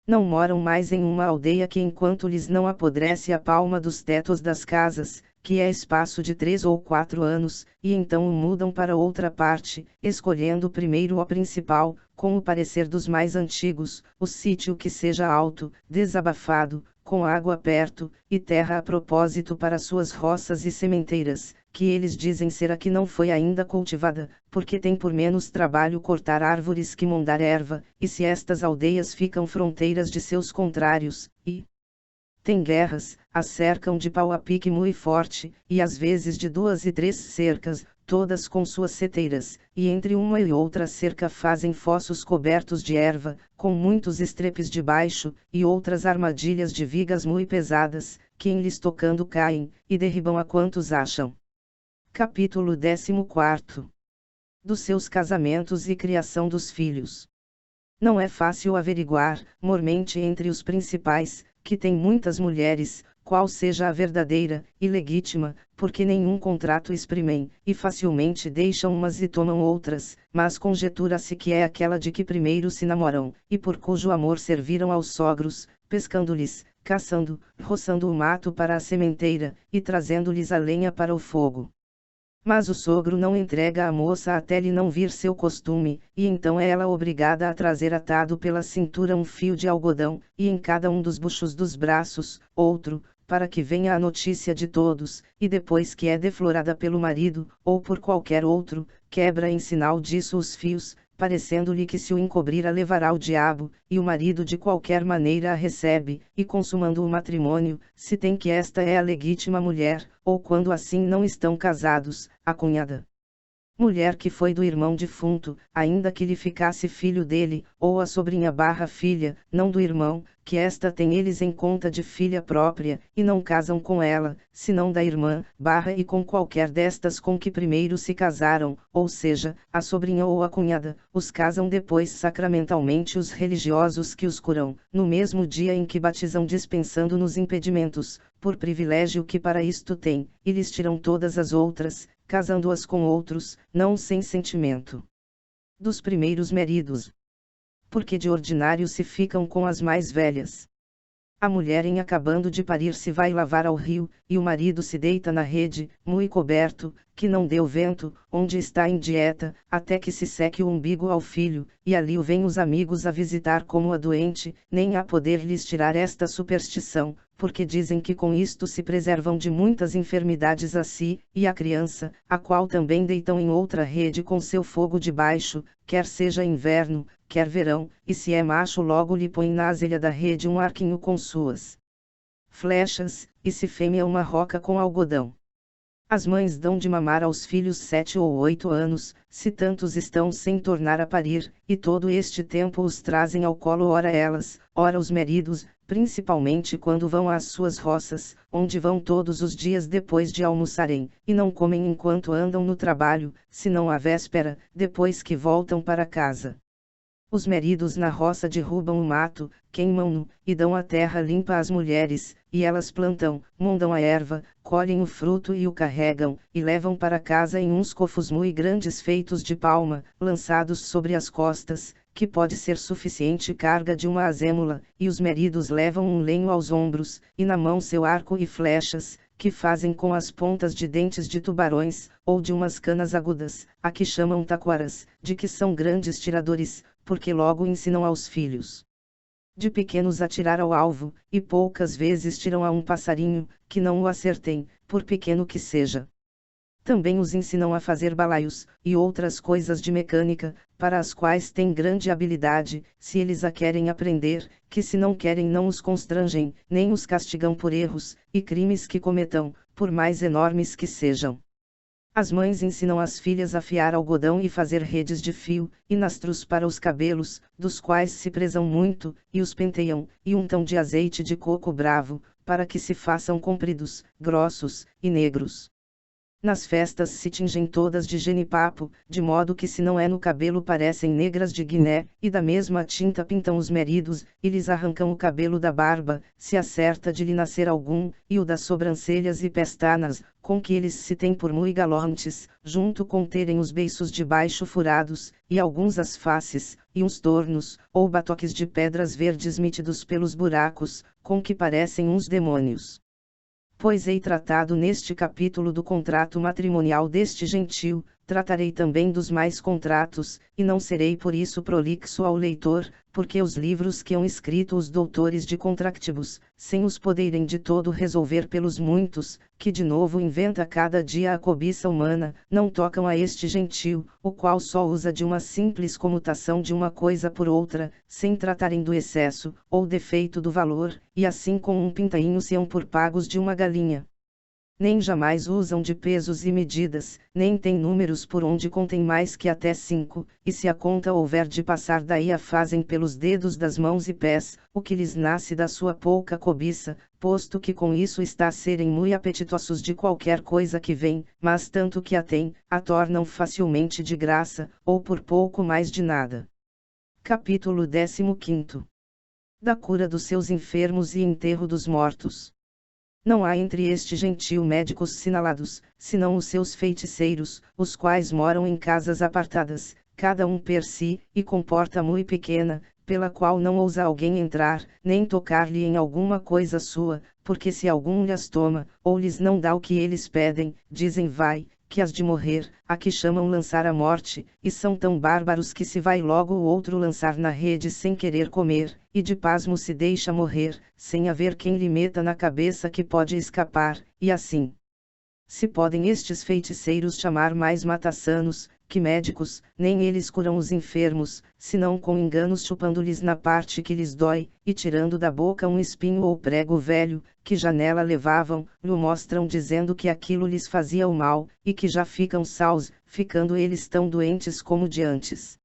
Não moram mais em uma aldeia que enquanto lhes não apodrece a palma dos tetos das casas, que é espaço de 3 ou 4 anos, e então o mudam para outra parte, escolhendo primeiro o principal, com o parecer dos mais antigos, o sítio que seja alto, desabafado, com água perto, e terra a propósito para suas roças e sementeiras, que eles dizem ser a que não foi ainda cultivada, porque tem por menos trabalho cortar árvores que mondar erva, e se estas aldeias ficam fronteiras de seus contrários, e tem guerras, as cercam de pau a pique muito forte, e às vezes de 2 e 3 cercas, todas com suas seteiras, e entre uma e outra cerca fazem fossos cobertos de erva, com muitos estrepes debaixo, e outras armadilhas de vigas muito pesadas, que em lhes tocando caem, e derribam a quantos acham. Capítulo 14. Dos seus casamentos e criação dos filhos. Não é fácil averiguar, mormente entre os principais, que têm muitas mulheres, qual seja a verdadeira, e legítima, porque nenhum contrato exprimem, e facilmente deixam umas e tomam outras, mas conjetura-se que é aquela de que primeiro se namoram, e por cujo amor serviram aos sogros, pescando-lhes, caçando, roçando o mato para a sementeira, e trazendo-lhes a lenha para o fogo. Mas o sogro não entrega a moça até lhe não vir seu costume, e então é ela obrigada a trazer atado pela cintura um fio de algodão, e em cada um dos buchos dos braços, outro, para que venha a notícia de todos, e depois que é deflorada pelo marido, ou por qualquer outro, quebra em sinal disso os fios, parecendo-lhe que se o encobrir a levará o diabo, e o marido de qualquer maneira a recebe, e consumando o matrimônio, se tem que esta é a legítima mulher, ou quando assim não estão casados, a cunhada. Mulher que foi do irmão defunto, ainda que lhe ficasse filho dele, ou a sobrinha barra filha, não do irmão, que esta tem eles em conta de filha própria, e não casam com ela, senão da irmã, barra e com qualquer destas com que primeiro se casaram, ou seja, a sobrinha ou a cunhada, os casam depois sacramentalmente os religiosos que os curam, no mesmo dia em que batizam dispensando nos impedimentos, por privilégio que para isto têm, e lhes tiram todas as outras, casando-as com outros, não sem sentimento dos primeiros maridos. Porque de ordinário se ficam com as mais velhas. A mulher em acabando de parir se vai lavar ao rio, e o marido se deita na rede, muito coberto, que não deu vento, onde está em dieta, até que se seque o umbigo ao filho, e ali o vêm os amigos a visitar como a doente, nem há poder lhes tirar esta superstição, porque dizem que com isto se preservam de muitas enfermidades a si, e a criança, a qual também deitam em outra rede com seu fogo debaixo, quer seja inverno, quer verão, e se é macho logo lhe põe na azelha da rede um arquinho com suas flechas, e se fêmea uma roca com algodão. As mães dão de mamar aos filhos 7 ou 8 anos, se tantos estão sem tornar a parir, e todo este tempo os trazem ao colo ora elas, ora os maridos, principalmente quando vão às suas roças, onde vão todos os dias depois de almoçarem, e não comem enquanto andam no trabalho, senão à véspera, depois que voltam para casa. Os maridos na roça derrubam o mato, queimam-no, e dão a terra limpa às mulheres, e elas plantam, mondam a erva, colhem o fruto e o carregam, e levam para casa em uns cofos muito grandes feitos de palma, lançados sobre as costas, que pode ser suficiente carga de uma azêmula, e os meridos levam um lenho aos ombros, e na mão seu arco e flechas, que fazem com as pontas de dentes de tubarões, ou de umas canas agudas, a que chamam taquaras, de que são grandes tiradores, porque logo ensinam aos filhos de pequenos a tirar ao alvo, e poucas vezes tiram a um passarinho, que não o acertem, por pequeno que seja. Também os ensinam a fazer balaios, e outras coisas de mecânica, para as quais têm grande habilidade, se eles a querem aprender, que se não querem não os constrangem, nem os castigam por erros, e crimes que cometam, por mais enormes que sejam. As mães ensinam as filhas a fiar algodão e fazer redes de fio, e nastros para os cabelos, dos quais se prezam muito, e os penteiam, e untam de azeite de coco bravo, para que se façam compridos, grossos, e negros. Nas festas se tingem todas de genipapo, de modo que se não é no cabelo parecem negras de Guiné, e da mesma tinta pintam os meridos, e lhes arrancam o cabelo da barba, se acerta de lhe nascer algum, e o das sobrancelhas e pestanas, com que eles se têm por mui galantes, junto com terem os beiços de baixo furados, e alguns as faces, e uns tornos, ou batoques de pedras verdes nítidos pelos buracos, com que parecem uns demônios. Pois hei tratado neste capítulo do contrato matrimonial deste gentio, tratarei também dos mais contratos, e não serei por isso prolixo ao leitor, porque os livros que hão escrito os doutores de contractibus, sem os poderem de todo resolver pelos muitos, que de novo inventa cada dia a cobiça humana, não tocam a este gentio, o qual só usa de uma simples comutação de uma coisa por outra, sem tratarem do excesso, ou defeito do valor, e assim com um pintainho se hão por pagos de uma galinha. Nem jamais usam de pesos e medidas, nem têm números por onde contém mais que até 5, e se a conta houver de passar daí a fazem pelos dedos das mãos e pés, o que lhes nasce da sua pouca cobiça, posto que com isso está a serem muito apetitosos de qualquer coisa que vem, mas tanto que a têm, a tornam facilmente de graça, ou por pouco mais de nada. Capítulo 15. Da cura dos seus enfermos e enterro dos mortos. Não há entre este gentio médicos sinalados, senão os seus feiticeiros, os quais moram em casas apartadas, cada um per si, e com porta muito pequena, pela qual não ousa alguém entrar, nem tocar-lhe em alguma coisa sua, porque se algum lhes toma, ou lhes não dá o que eles pedem, dizem vai, que has de morrer, a que chamam lançar a morte, e são tão bárbaros que se vai logo o outro lançar na rede sem querer comer, e de pasmo se deixa morrer, sem haver quem lhe meta na cabeça que pode escapar, e assim se podem estes feiticeiros chamar mais matassanos, que médicos, nem eles curam os enfermos, senão com enganos chupando-lhes na parte que lhes dói, e tirando da boca um espinho ou prego velho, que já nela levavam, lhe mostram dizendo que aquilo lhes fazia o mal, e que já ficam sãos, ficando eles tão doentes como de antes.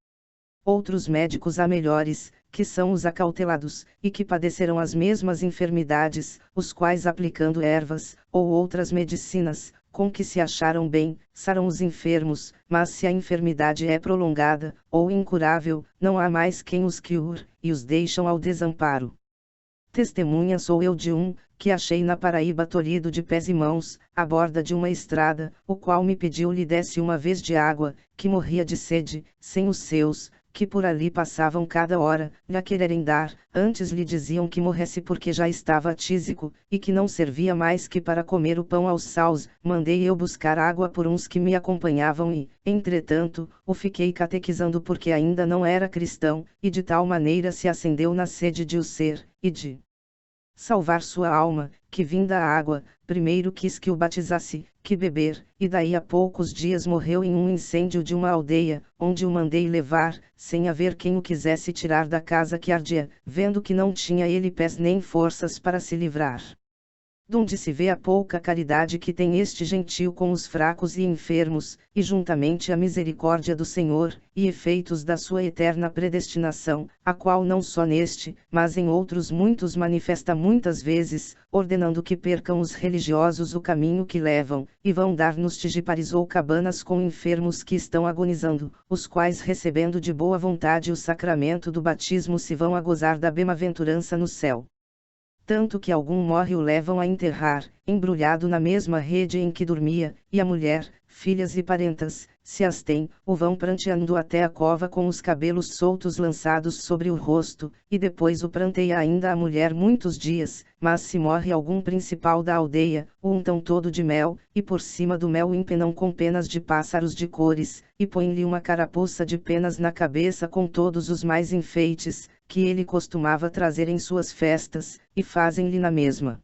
Outros médicos há melhores, que são os acautelados, e que padecerão as mesmas enfermidades, os quais aplicando ervas, ou outras medicinas, com que se acharam bem, saram os enfermos, mas se a enfermidade é prolongada, ou incurável, não há mais quem os cure, e os deixam ao desamparo. Testemunha sou eu de um, que achei na Paraíba tolhido de pés e mãos, à borda de uma estrada, o qual me pediu lhe desse uma vez de água, que morria de sede, sem os seus, que por ali passavam cada hora, lhe a quererem dar, antes lhe diziam que morresse porque já estava tísico, e que não servia mais que para comer o pão aos saus. Mandei eu buscar água por uns que me acompanhavam e, entretanto, o fiquei catequizando porque ainda não era cristão, e de tal maneira se acendeu na sede de o ser, e de salvar sua alma, que vinda a água, primeiro quis que o batizasse, que beber, e daí a poucos dias morreu em um incêndio de uma aldeia, onde o mandei levar, sem haver quem o quisesse tirar da casa que ardia, vendo que não tinha ele pés nem forças para se livrar. Donde se vê a pouca caridade que tem este gentio com os fracos e enfermos, e juntamente a misericórdia do Senhor, e efeitos da sua eterna predestinação, a qual não só neste, mas em outros muitos manifesta muitas vezes, ordenando que percam os religiosos o caminho que levam, e vão dar nos tigipares ou cabanas com enfermos que estão agonizando, os quais recebendo de boa vontade o sacramento do batismo se vão a gozar da bem-aventurança no céu. tanto que algum morre o levam a enterrar, embrulhado na mesma rede em que dormia, e a mulher, filhas e parentas, se as tem, o vão pranteando até a cova com os cabelos soltos lançados sobre o rosto, e depois o pranteia ainda a mulher muitos dias, mas se morre algum principal da aldeia, o untam todo de mel, e por cima do mel o empenam com penas de pássaros de cores, e põem-lhe uma carapuça de penas na cabeça com todos os mais enfeites, que ele costumava trazer em suas festas, e fazem-lhe na mesma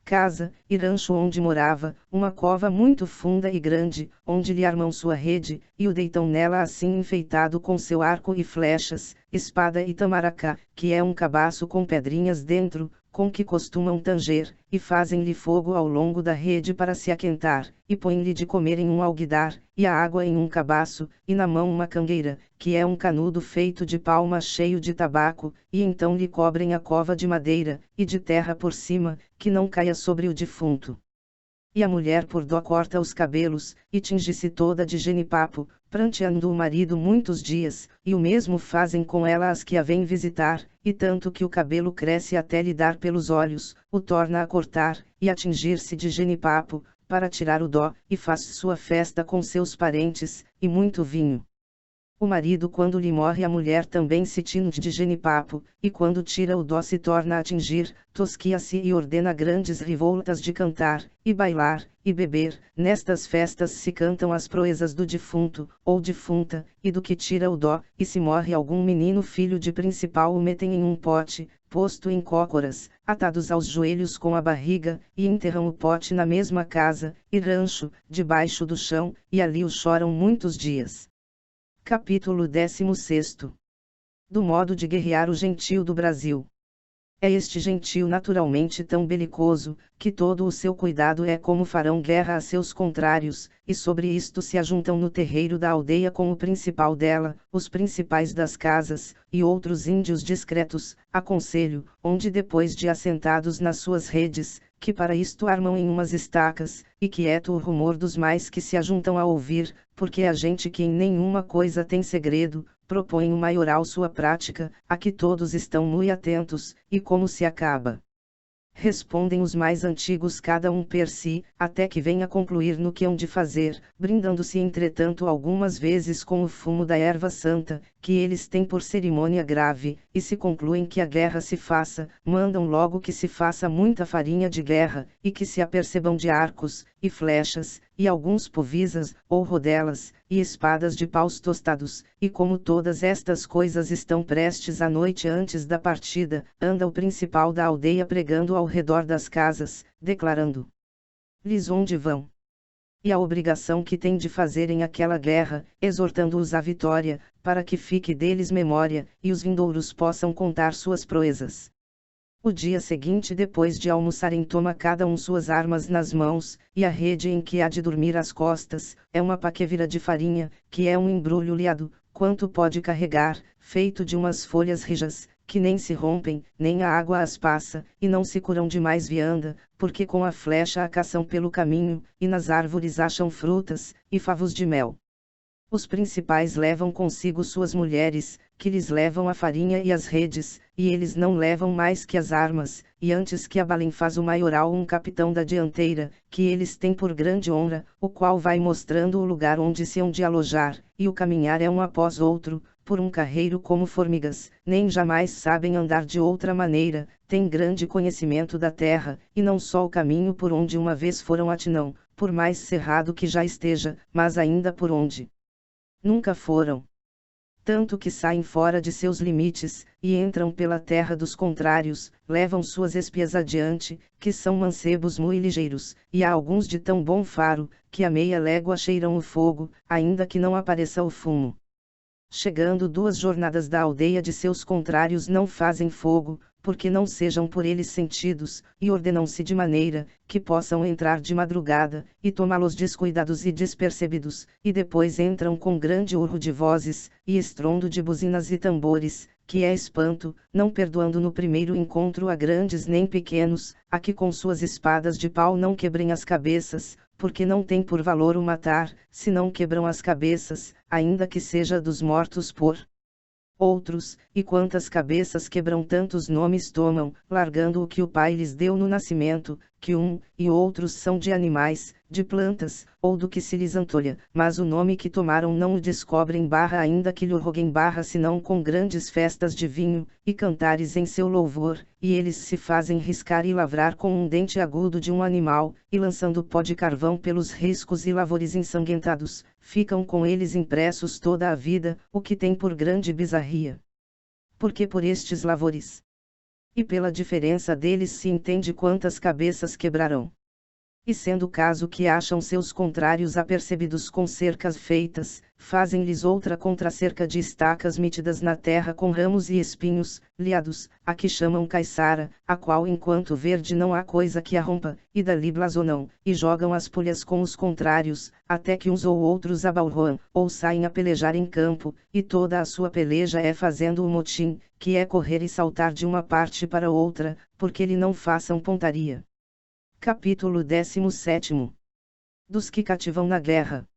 casa e rancho onde morava, uma cova muito funda e grande, onde lhe armam sua rede, e o deitam nela assim enfeitado com seu arco e flechas, espada e tamaracá, que é um cabaço com pedrinhas dentro, com que costumam tanger, e fazem-lhe fogo ao longo da rede para se aquentar, e põem-lhe de comer em um alguidar, e a água em um cabaço, e na mão uma cangueira, que é um canudo feito de palma cheio de tabaco, e então lhe cobrem a cova de madeira, e de terra por cima, que não caia sobre o defunto. E a mulher por dó corta os cabelos, e tinge-se toda de genipapo, pranteando o marido muitos dias, e o mesmo fazem com ela as que a vêm visitar, e tanto que o cabelo cresce até lhe dar pelos olhos, o torna a cortar, e a tingir-se de genipapo, para tirar o dó, e faz sua festa com seus parentes, e muito vinho. O marido quando lhe morre a mulher também se tinge de genipapo, e quando tira o dó se torna a tingir, tosquia-se e ordena grandes revoltas de cantar, e bailar, e beber. Nestas festas se cantam as proezas do defunto, ou defunta, e do que tira o dó, e se morre algum menino filho de principal o metem em um pote, posto em cócoras, atados aos joelhos com a barriga, e enterram o pote na mesma casa, e rancho, debaixo do chão, e ali o choram muitos dias. Capítulo 16. Do modo de guerrear o gentio do Brasil. É este gentio naturalmente tão belicoso, que todo o seu cuidado é como farão guerra a seus contrários, e sobre isto se ajuntam no terreiro da aldeia com o principal dela, os principais das casas, e outros índios discretos, a conselho, onde depois de assentados nas suas redes, que para isto armam em umas estacas, e quieto o rumor dos mais que se ajuntam a ouvir, porque a gente que em nenhuma coisa tem segredo, propõe o maioral sua prática, a que todos estão muito atentos, e como se acaba. Respondem os mais antigos cada um per si, até que venha concluir no que hão de fazer, brindando-se entretanto algumas vezes com o fumo da erva santa, que eles têm por cerimônia grave, e se concluem que a guerra se faça, mandam logo que se faça muita farinha de guerra, e que se apercebam de arcos, e flechas, e alguns povisas, ou rodelas, e espadas de paus tostados, e como todas estas coisas estão prestes à noite antes da partida, anda o principal da aldeia pregando ao redor das casas, declarando-lhes onde vão, e a obrigação que têm de fazerem aquela guerra, exortando-os à vitória, para que fique deles memória, e os vindouros possam contar suas proezas. O dia seguinte depois de almoçarem toma cada um suas armas nas mãos, e a rede em que há de dormir às costas, é uma paquevira de farinha, que é um embrulho liado, quanto pode carregar, feito de umas folhas rijas, que nem se rompem, nem a água as passa, e não se curam de mais vianda, porque com a flecha a caçam pelo caminho, e nas árvores acham frutas, e favos de mel. Os principais levam consigo suas mulheres, que lhes levam a farinha e as redes, e eles não levam mais que as armas, e antes que abalem faz o maioral um capitão da dianteira, que eles têm por grande honra, o qual vai mostrando o lugar onde se hão de alojar, e o caminhar é um após outro, por um carreiro como formigas, nem jamais sabem andar de outra maneira, têm grande conhecimento da terra, e não só o caminho por onde uma vez foram atinão, por mais cerrado que já esteja, mas ainda por onde nunca foram. Tanto que saem fora de seus limites, e entram pela terra dos contrários, levam suas espias adiante, que são mancebos muito ligeiros, e há alguns de tão bom faro, que a meia légua cheiram o fogo, ainda que não apareça o fumo. Chegando 2 jornadas da aldeia de seus contrários não fazem fogo, porque não sejam por eles sentidos, e ordenam-se de maneira, que possam entrar de madrugada, e tomá-los descuidados e despercebidos, e depois entram com grande urro de vozes, e estrondo de buzinas e tambores, que é espanto, não perdoando no primeiro encontro a grandes nem pequenos, a que com suas espadas de pau não quebrem as cabeças, porque não tem por valor o matar, se não quebram as cabeças, ainda que seja dos mortos por outros, e quantas cabeças quebram tantos nomes tomam, largando o que o pai lhes deu no nascimento, que e outros são de animais, de plantas, ou do que se lhes antolha, mas o nome que tomaram não o descobrem ainda que lhe o roguem senão com grandes festas de vinho, e cantares em seu louvor, e eles se fazem riscar e lavrar com um dente agudo de um animal, e lançando pó de carvão pelos riscos e lavores ensanguentados, ficam com eles impressos toda a vida, o que tem por grande bizarria. Porque por estes lavores e pela diferença deles se entende quantas cabeças quebrarão. E sendo o caso que acham seus contrários apercebidos com cercas feitas, fazem-lhes outra contracerca de estacas metidas na terra com ramos e espinhos, liados, a que chamam caiçara, a qual enquanto verde não há coisa que a rompa, e dali blasonam, e jogam as pulhas com os contrários, até que uns ou outros abalroam, ou saem a pelejar em campo, e toda a sua peleja é fazendo o motim, que é correr e saltar de uma parte para outra, porque lhe não façam pontaria. Capítulo 17. Dos que cativam na guerra.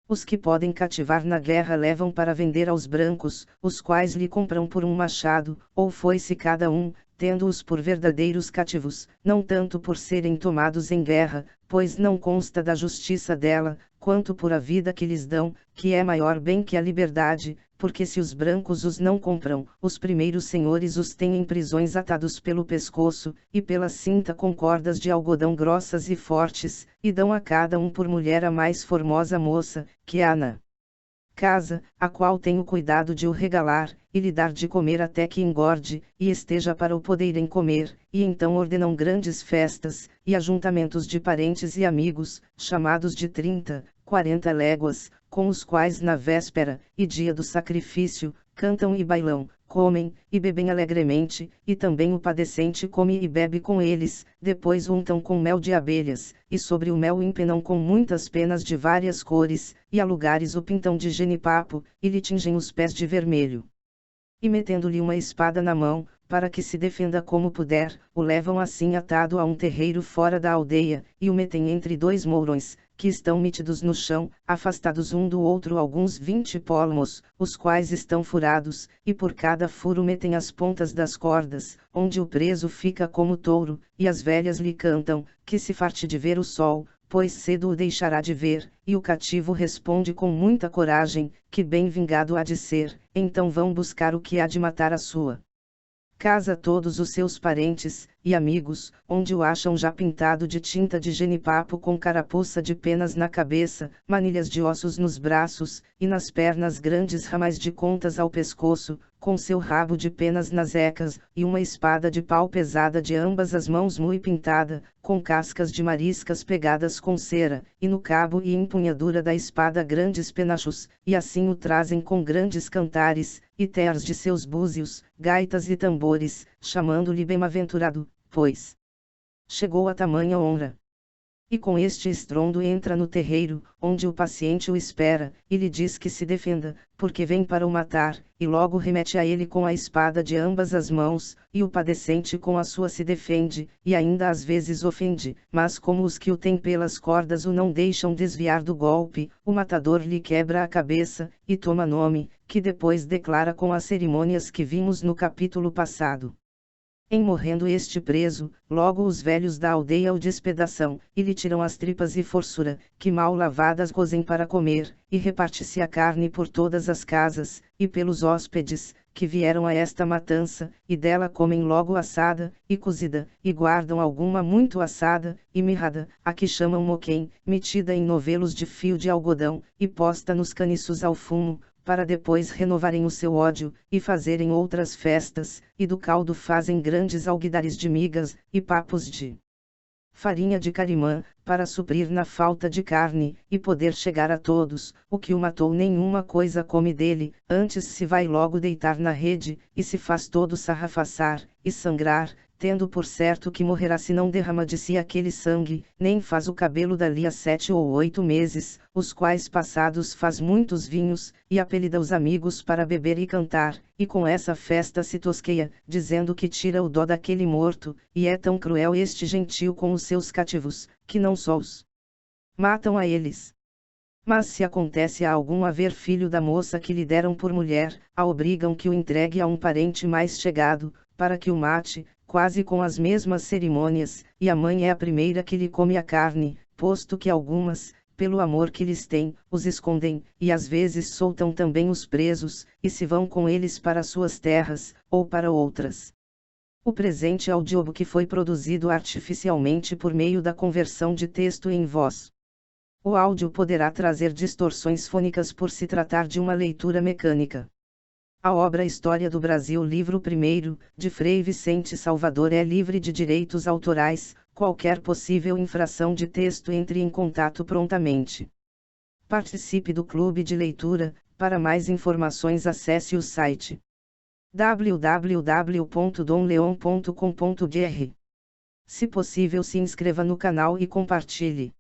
Os que podem cativar na guerra levam para vender aos brancos, os quais lhe compram por um machado, ou foice cada um, tendo-os por verdadeiros cativos, não tanto por serem tomados em guerra, pois não consta da justiça dela, quanto por a vida que lhes dão, que é maior bem que a liberdade, porque se os brancos os não compram, os primeiros senhores os têm em prisões atados pelo pescoço, e pela cinta com cordas de algodão grossas e fortes, e dão a cada um por mulher a mais formosa moça, que há na casa, a qual tem o cuidado de o regalar, e lhe dar de comer até que engorde, e esteja para o poderem comer, e então ordenam grandes festas, e ajuntamentos de parentes e amigos, chamados de 30, 40 léguas, com os quais na véspera, e dia do sacrifício, cantam e bailam, comem, e bebem alegremente, e também o padecente come e bebe com eles, depois untam com mel de abelhas, e sobre o mel empenam com muitas penas de várias cores, e a lugares o pintam de genipapo, e lhe tingem os pés de vermelho. E metendo-lhe uma espada na mão, para que se defenda como puder, o levam assim atado a um terreiro fora da aldeia, e o metem entre dois mourões, que estão metidos no chão, afastados um do outro alguns 20 palmos, os quais estão furados, e por cada furo metem as pontas das cordas, onde o preso fica como touro, e as velhas lhe cantam, que se farte de ver o sol, pois cedo o deixará de ver, e o cativo responde com muita coragem, que bem vingado há de ser, então vão buscar o que há de matar a sua casa todos os seus parentes e amigos, onde o acham já pintado de tinta de genipapo com carapuça de penas na cabeça, manilhas de ossos nos braços, e nas pernas grandes ramais de contas ao pescoço, com seu rabo de penas nas ecas, e uma espada de pau pesada de ambas as mãos muito pintada, com cascas de mariscas pegadas com cera, e no cabo e empunhadura da espada grandes penachos, e assim o trazem com grandes cantares, e terras de seus búzios, gaitas e tambores, chamando-lhe bem-aventurado, pois chegou a tamanha honra. E com este estrondo entra no terreiro, onde o paciente o espera, e lhe diz que se defenda, porque vem para o matar, e logo remete a ele com a espada de ambas as mãos, e o padecente com a sua se defende, e ainda às vezes ofende, mas como os que o têm pelas cordas o não deixam desviar do golpe, o matador lhe quebra a cabeça, e toma nome, que depois declara com as cerimônias que vimos no capítulo passado. Em morrendo este preso, logo os velhos da aldeia o despedaçam, e lhe tiram as tripas e forsura, que mal lavadas cozem para comer, e reparte-se a carne por todas as casas, e pelos hóspedes, que vieram a esta matança, e dela comem logo assada, e cozida, e guardam alguma muito assada, e mirrada, a que chamam moquém, metida em novelos de fio de algodão, e posta nos caniços ao fumo, para depois renovarem o seu ódio, e fazerem outras festas, e do caldo fazem grandes alguidares de migas, e papos de farinha de carimã, para suprir na falta de carne, e poder chegar a todos. O que o matou nenhuma coisa come dele, antes se vai logo deitar na rede, e se faz todo sarrafaçar, e sangrar, tendo por certo que morrerá se não derrama de si aquele sangue, nem faz o cabelo dali a 7 ou 8 meses, os quais passados faz muitos vinhos, e apelida os amigos para beber e cantar, e com essa festa se tosqueia, dizendo que tira o dó daquele morto, e é tão cruel este gentio com os seus cativos, que não só os matam a eles, Mas se acontece a algum haver filho da moça que lhe deram por mulher, a obrigam que o entregue a um parente mais chegado, para que o mate, quase com as mesmas cerimônias, e a mãe é a primeira que lhe come a carne, posto que algumas, pelo amor que lhes têm, os escondem, e às vezes soltam também os presos, e se vão com eles para suas terras, ou para outras. O presente audiobook foi produzido artificialmente por meio da conversão de texto em voz. O áudio poderá trazer distorções fônicas por se tratar de uma leitura mecânica. A obra História do Brasil, livro 1º, de Frei Vicente Salvador, é livre de direitos autorais. Qualquer possível infração de texto, entre em contato prontamente. Participe do clube de leitura. Para mais informações acesse o site www.domleon.com.br. Se possível, se inscreva no canal e compartilhe.